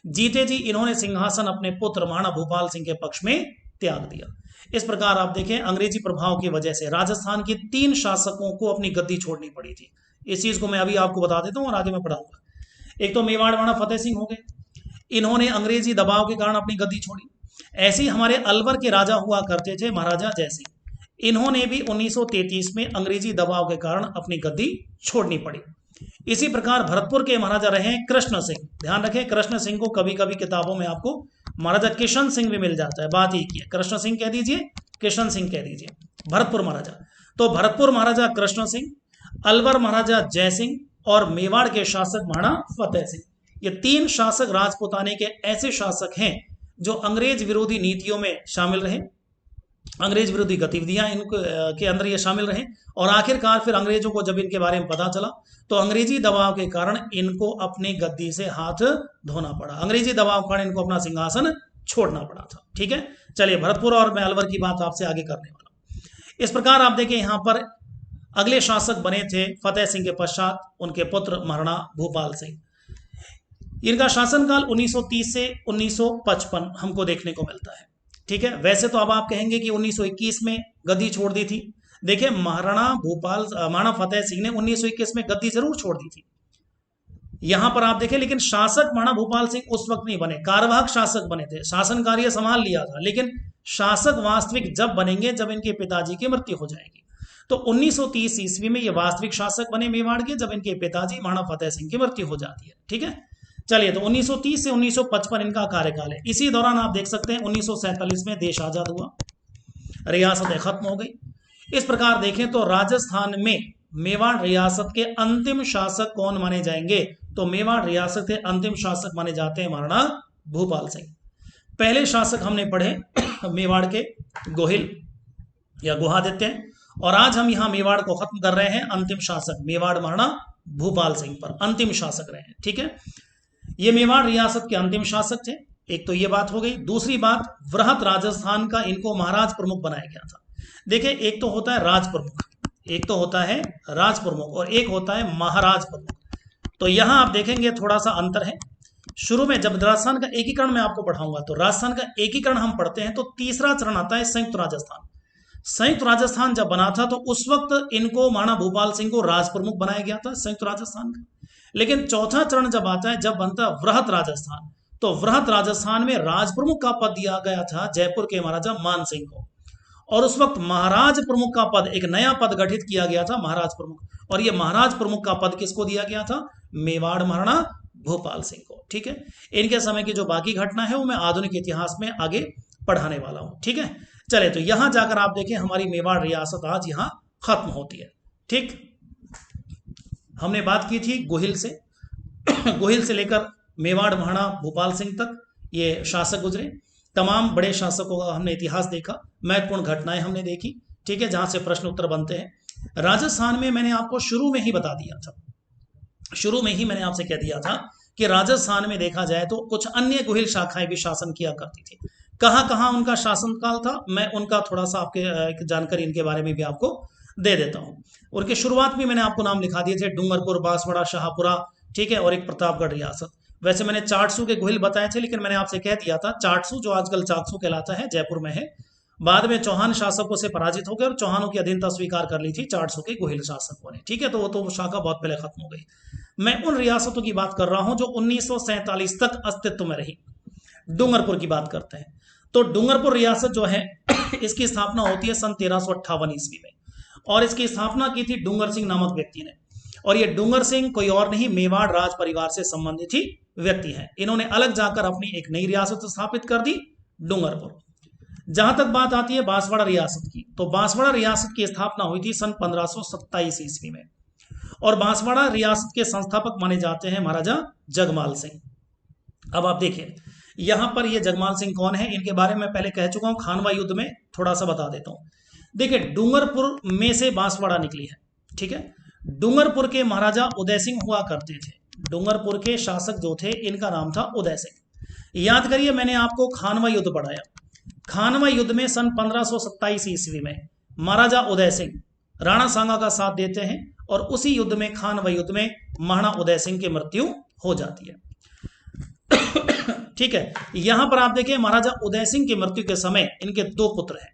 जीते जी इन्होंने सिंहासन अपने पुत्र महाराणा भूपाल सिंह के पक्ष में त्याग दिया। इस प्रकार आप देखें अंग्रेजी प्रभाव की वजह से राजस्थान के 3 शासकों को अपनी गद्दी छोड़नी पड़ी थी। इस चीज को मैं अभी आपको बता देता हूं और आगे मैं पढ़ाऊंगा। एक तो मेवाड़ महाराणा फतेह सिंह हो गए, इन्होंने अंग्रेजी दबाव के कारण अपनी गद्दी छोड़ी। ऐसे ही हमारे अलवर के राजा हुआ करते थे महाराजा जयसिंह, इन्होंने भी 1933 में अंग्रेजी दबाव के कारण अपनी गद्दी छोड़नी पड़ी। इसी प्रकार भरतपुर के महाराजा रहे कृष्ण सिंह। ध्यान रखें कृष्ण सिंह को कभी कभी किताबों में आपको महाराजा किशन सिंह भी मिल जाता है, बात एक ही है, कृष्ण सिंह कह दीजिए, किशन सिंह कह दीजिए, भरतपुर महाराजा। तो भरतपुर महाराजा कृष्ण सिंह, अलवर महाराजा जय सिंह और मेवाड़ के शासक महाराणा फतेह सिंह, ये 3 शासक राजपूताने के ऐसे शासक हैं जो अंग्रेज विरोधी नीतियों में शामिल रहे, अंग्रेज विरोधी गतिविधियां इनको के अंदर ये शामिल रहे, और आखिरकार फिर अंग्रेजों को जब इनके बारे में पता चला तो अंग्रेजी दबाव के कारण इनको अपनी गद्दी से हाथ धोना पड़ा, अंग्रेजी दबाव के कारण इनको अपना सिंहासन छोड़ना पड़ा था। ठीक है, चलिए भरतपुर और मैं अलवर की बात आपसे आगे करने वाला हूं। इस प्रकार आप देखें यहां पर अगले शासक बने थे फतेह सिंह के पश्चात उनके पुत्र महाराणा भूपाल सिंह। इनका शासनकाल 1930 से 1955 हमको देखने को मिलता है। ठीक है, वैसे तो अब आप कहेंगे कि 1921 में गद्दी छोड़ दी थी। देखिए महाराणा फतेह सिंह ने 1921 में गद्दी जरूर छोड़ दी थी, यहां पर आप देखें, लेकिन शासक महाराणा भूपाल सिंह उस वक्त नहीं बने, कार्यवाहक शासक बने थे, शासन कार्य संभाल लिया था, लेकिन शासक वास्तविक जब बनेंगे जब इनके पिताजी की मृत्यु हो जाएगी। तो 1930 ईस्वी में ये वास्तविक शासक बने मेवाड़ के जब इनके पिताजी महाराणा फतेह सिंह की मृत्यु हो जाती है। ठीक है, चलिए तो 1930 से 1955 इनका कार्यकाल है। इसी दौरान आप देख सकते हैं 1947 में देश आजाद हुआ, रियासतें खत्म हो गई। इस प्रकार देखें तो राजस्थान में मेवाड़ रियासत के अंतिम शासक कौन माने जाएंगे? तो मेवाड़ रियासत के अंतिम शासक माने जाते हैं महाराणा भूपाल सिंह। पहले शासक हमने पढ़े मेवाड़ के गोहिल या गुहादित्य, और आज हम यहां मेवाड़ को खत्म कर रहे हैं। अंतिम शासक मेवाड़ महाराणा भूपाल सिंह पर अंतिम शासक रहे हैं। ठीक है, ये मेवाड़ रियासत के अंतिम शासक थे। एक तो ये बात हो गई। दूसरी बात, वृहत राजस्थान का इनको महाराज प्रमुख बनाया गया था। देखिए एक तो होता है राज प्रमुख, एक तो होता है राज प्रमुख और एक होता है महाराज प्रमुख। तो यहां आप देखेंगे थोड़ा सा अंतर है। शुरू में जब राजस्थान का एकीकरण मैं आपको पढ़ाऊंगा तो राजस्थान का एकीकरण हम पढ़ते हैं तो तीसरा चरण आता है संयुक्त राजस्थान। संयुक्त राजस्थान जब बना था तो उस वक्त इनको महाराणा भूपाल सिंह को राज प्रमुख बनाया गया था संयुक्त राजस्थान का। लेकिन चौथा चरण जब आता है, जब बनता है वृहत राजस्थान, तो वृहत राजस्थान में राज प्रमुख का पद दिया गया था जयपुर के महाराजा मान सिंह को, और उस वक्त महाराज प्रमुख का पद, एक नया पद गठित किया गया था महाराज प्रमुख, और ये महाराज प्रमुख का पद किसको दिया गया था? मेवाड़ महाराणा भूपाल सिंह को। ठीक है, इनके समय की जो बाकी घटना है वो मैं आधुनिक इतिहास में आगे पढ़ाने वाला हूं। ठीक है, चले तो यहां जाकर आप देखें हमारी मेवाड़ रियासत आज यहां खत्म होती है। ठीक, हमने बात की थी गोहिल से गोहिल से लेकर मेवाड़ महाराणा भूपाल सिंह तक ये शासक गुजरे। तमाम बड़े शासकों का हमने इतिहास देखा, महत्वपूर्ण घटनाएं हमने देखी। ठीक है, जहां से प्रश्न उत्तर बनते हैं। राजस्थान में मैंने आपको शुरू में ही बता दिया था, शुरू में ही मैंने आपसे कह दिया था कि राजस्थान में देखा जाए तो कुछ अन्य गोहिल शाखाएं भी शासन किया करती थी। कहां कहां उनका शासनकाल था, मैं उनका थोड़ा सा आपके जानकारी इनके बारे में भी आपको दे देता हूं। उनके शुरुआत में मैंने आपको नाम लिखा दिए थे, डूंगरपुर, बांसवाड़ा, शाहपुरा, ठीक है, और एक प्रतापगढ़ रियासत। वैसे मैंने चाटसू के गोहिल बताए थे, लेकिन मैंने आपसे कह दिया था चाटसू जो आजकल चाकसू कहलाता है जयपुर में है, बाद में चौहान शासकों से पराजित हो गए और चौहानों की अधीनता स्वीकार कर ली थी 400 के गोहिल शासकों ने। ठीक है, तो वो तो शाखा बहुत पहले खत्म हो गई। मैं उन रियासतों की बात कर रहा हूं जो 1947 तक अस्तित्व में रही। डूंगरपुर की बात करते हैं। तो डूंगरपुर रियासत जो है इसकी स्थापना होती है सन 1358 ईस्वी में, और इसकी स्थापना की थी डूंगर सिंह नामक व्यक्ति ने। और ये डूंगर सिंह कोई और नहीं, मेवाड़ राज परिवार से संबंधित ही व्यक्ति हैं। इन्होंने अलग जाकर अपनी एक नई रियासत स्थापित कर दी, डूंगरपुर। जहां तक बात आती है बांसवाड़ा रियासत की, तो बांसवाड़ा रियासत की स्थापना हुई थी सन 1527 ईस्वी में, और बांसवाड़ा रियासत के संस्थापक माने जाते हैं महाराजा जगमाल सिंह। अब आप देखिए यहां पर ये जगमाल सिंह कौन है, इनके बारे में पहले कह चुका हूं, खानवा युद्ध में थोड़ा सा बता देता हूं। देखिए डूंगरपुर में से बांसवाड़ा निकली है। ठीक है, डूंगरपुर के महाराजा उदय सिंह हुआ करते थे। डूंगरपुर के शासक जो थे इनका नाम था उदय सिंह। याद करिए मैंने आपको खानवा युद्ध पढ़ाया। खानवा युद्ध में सन 1527 ईस्वी में महाराजा उदय सिंह राणा सांगा का साथ देते हैं, और उसी युद्ध में खानवा युद्ध में महाराणा उदय सिंह की मृत्यु हो जाती है। ठीक है, यहां पर आप देखिए महाराजा उदय सिंह की मृत्यु के समय इनके दो पुत्र हैं।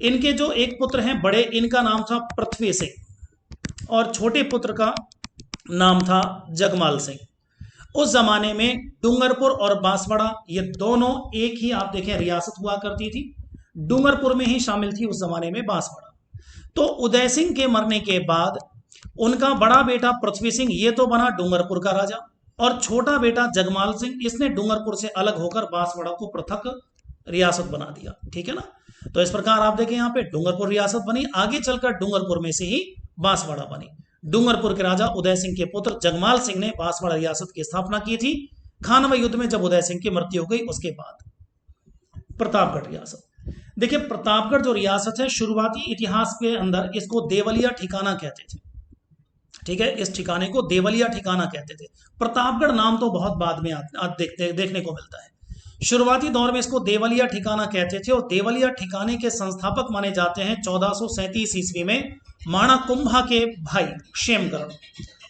इनके जो एक पुत्र हैं बड़े, इनका नाम था पृथ्वी सिंह, और छोटे पुत्र का नाम था जगमाल सिंह। उस जमाने में डूंगरपुर और बांसवाड़ा ये दोनों एक ही आप देखें रियासत हुआ करती थी। डूंगरपुर में ही शामिल थी उस जमाने में बांसवाड़ा। तो उदय सिंह के मरने के बाद उनका बड़ा बेटा पृथ्वी सिंह ये तो बना डूंगरपुर का राजा, और छोटा बेटा जगमाल सिंह इसने डूंगरपुर से अलग होकर बांसवाड़ा को पृथक रियासत बना दिया। ठीक है ना, तो इस प्रकार आप देखें यहाँ पे डूंगरपुर रियासत बनी, आगे चलकर डूंगरपुर में से ही बांसवाड़ा बनी। डूंगरपुर के राजा उदय सिंह के पुत्र जगमाल सिंह ने बांसवाड़ा रियासत की स्थापना की थी खानवा युद्ध में, जब उदय सिंह की मृत्यु हो गई उसके बाद। प्रतापगढ़ रियासत, देखिए प्रतापगढ़ जो रियासत है शुरुआती इतिहास के अंदर इसको देवलिया ठिकाना कहते थे। ठीक है, इस ठिकाने को देवलिया ठिकाना कहते थे। प्रतापगढ़ नाम तो बहुत बाद में देखने को मिलता है। शुरुआती दौर में इसको देवलिया ठिकाना कहते थे, और देवलिया ठिकाने के संस्थापक माने जाते हैं 1437 ईस्वी में माणा कुंभा के भाई क्षेमकरण।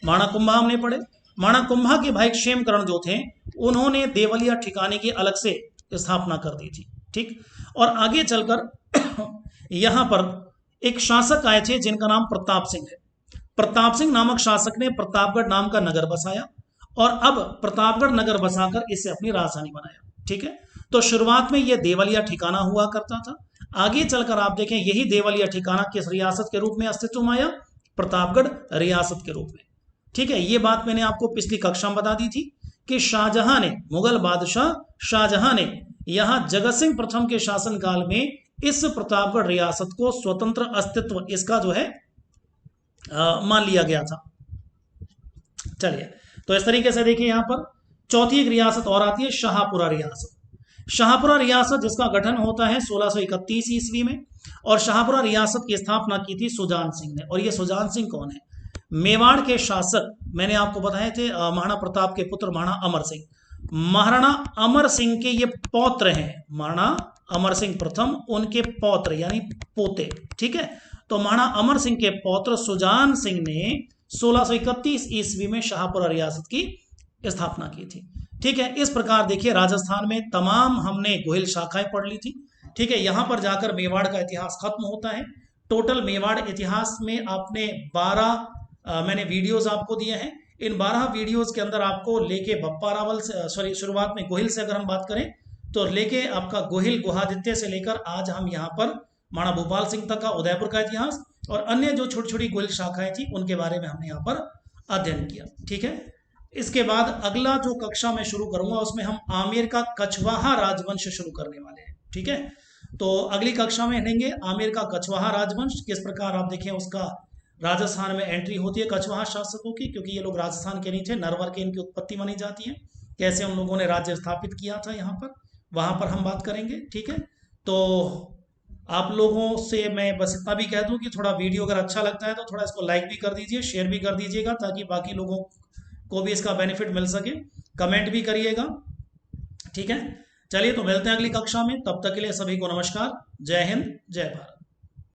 माणा कुंभा हमने पढ़े, माणा कुंभा के भाई क्षेमकरण जो थे उन्होंने देवलिया ठिकाने की अलग से स्थापना कर दी थी। ठीक, और आगे चलकर यहां पर एक शासक आए थे जिनका नाम प्रताप सिंह है। प्रताप सिंह नामक शासक ने प्रतापगढ़ नाम का नगर बसाया, और अब प्रतापगढ़ नगर बसाकर इसे अपनी राजधानी बनाया। ठीक है, तो शुरुआत में यह देवलिया ठिकाना हुआ करता था। आगे चलकर आप देखें यही देवलिया ठिकाना किस रियासत के रूप में अस्तित्व में आया, प्रतापगढ़ रियासत के रूप में। ठीक है, यह बात मैंने आपको पिछली कक्षा में बता दी थी कि शाहजहां ने, मुगल बादशाह शाहजहां ने यहां जगत सिंह प्रथम के शासनकाल में इस प्रतापगढ़ रियासत को स्वतंत्र अस्तित्व इसका जो है मान लिया गया था। चलिए, तो इस तरीके से देखिए यहां पर चौथी एक रियासत और आती है शाहपुरा रियासत। शाहपुरा रियासत जिसका गठन होता है 1631 ईस्वी में, और शाहपुरा रियासत की स्थापना की थी सुजान सिंह ने। और ये सुजान सिंह कौन है, मेवाड़ के शासक मैंने आपको बताए थे महाराणा प्रताप के पुत्र महाराणा अमर सिंह। महाराणा अमर सिंह के ये पौत्र हैं, महाराणा अमर सिंह प्रथम उनके पौत्र यानी पोते। ठीक है, तो महाराणा अमर सिंह के पौत्र सुजान सिंह ने 1631 ईस्वी में शाहपुरा रियासत की स्थापना की थी। ठीक है, इस प्रकार देखिए राजस्थान में तमाम हमने गोहिल शाखाएं पढ़ ली थी। ठीक है, यहां पर जाकर मेवाड़ का इतिहास खत्म होता है। टोटल मेवाड़ इतिहास में आपने 12 मैंने वीडियोस आपको दिए हैं। इन 12 वीडियोस के अंदर आपको लेके बप्पा रावल से, सॉरी शुरुआत में गोहिल से अगर हम बात करें तो लेके आपका गोहिल गुहादित्य से लेकर आज हम यहाँ पर महाराणा भूपाल सिंह तक का उदयपुर का इतिहास और अन्य जो छोटी छोटी गोहिल शाखाएं थी उनके बारे में हमने यहाँ पर अध्ययन किया। ठीक है, इसके बाद अगला जो कक्षा मैं शुरू करूंगा उसमें हम आमेर का कछवाहा राजवंश शुरू करने वाले हैं। ठीक है, तो अगली कक्षा में लेंगे आमेर का कछवाहा राजवंश, किस प्रकार आप देखें उसका राजस्थान में एंट्री होती है कछवाहा शासकों की, क्योंकि ये लोग राजस्थान के नहीं थे, नरवर के इनकी उत्पत्ति मानी जाती है। कैसे उन लोगों ने राज्य स्थापित किया था यहाँ पर, वहां पर हम बात करेंगे। ठीक है, तो आप लोगों से मैं बस इतना भी कह दूं कि थोड़ा वीडियो अगर अच्छा लगता है तो थोड़ा इसको लाइक भी कर दीजिए, शेयर भी कर दीजिएगा, ताकि बाकी लोगों को भी इसका बेनिफिट मिल सके। कमेंट भी करिएगा। ठीक है, चलिए तो मिलते हैं अगली कक्षा में, तब तक के लिए सभी को नमस्कार। जय हिंद, जय भारत।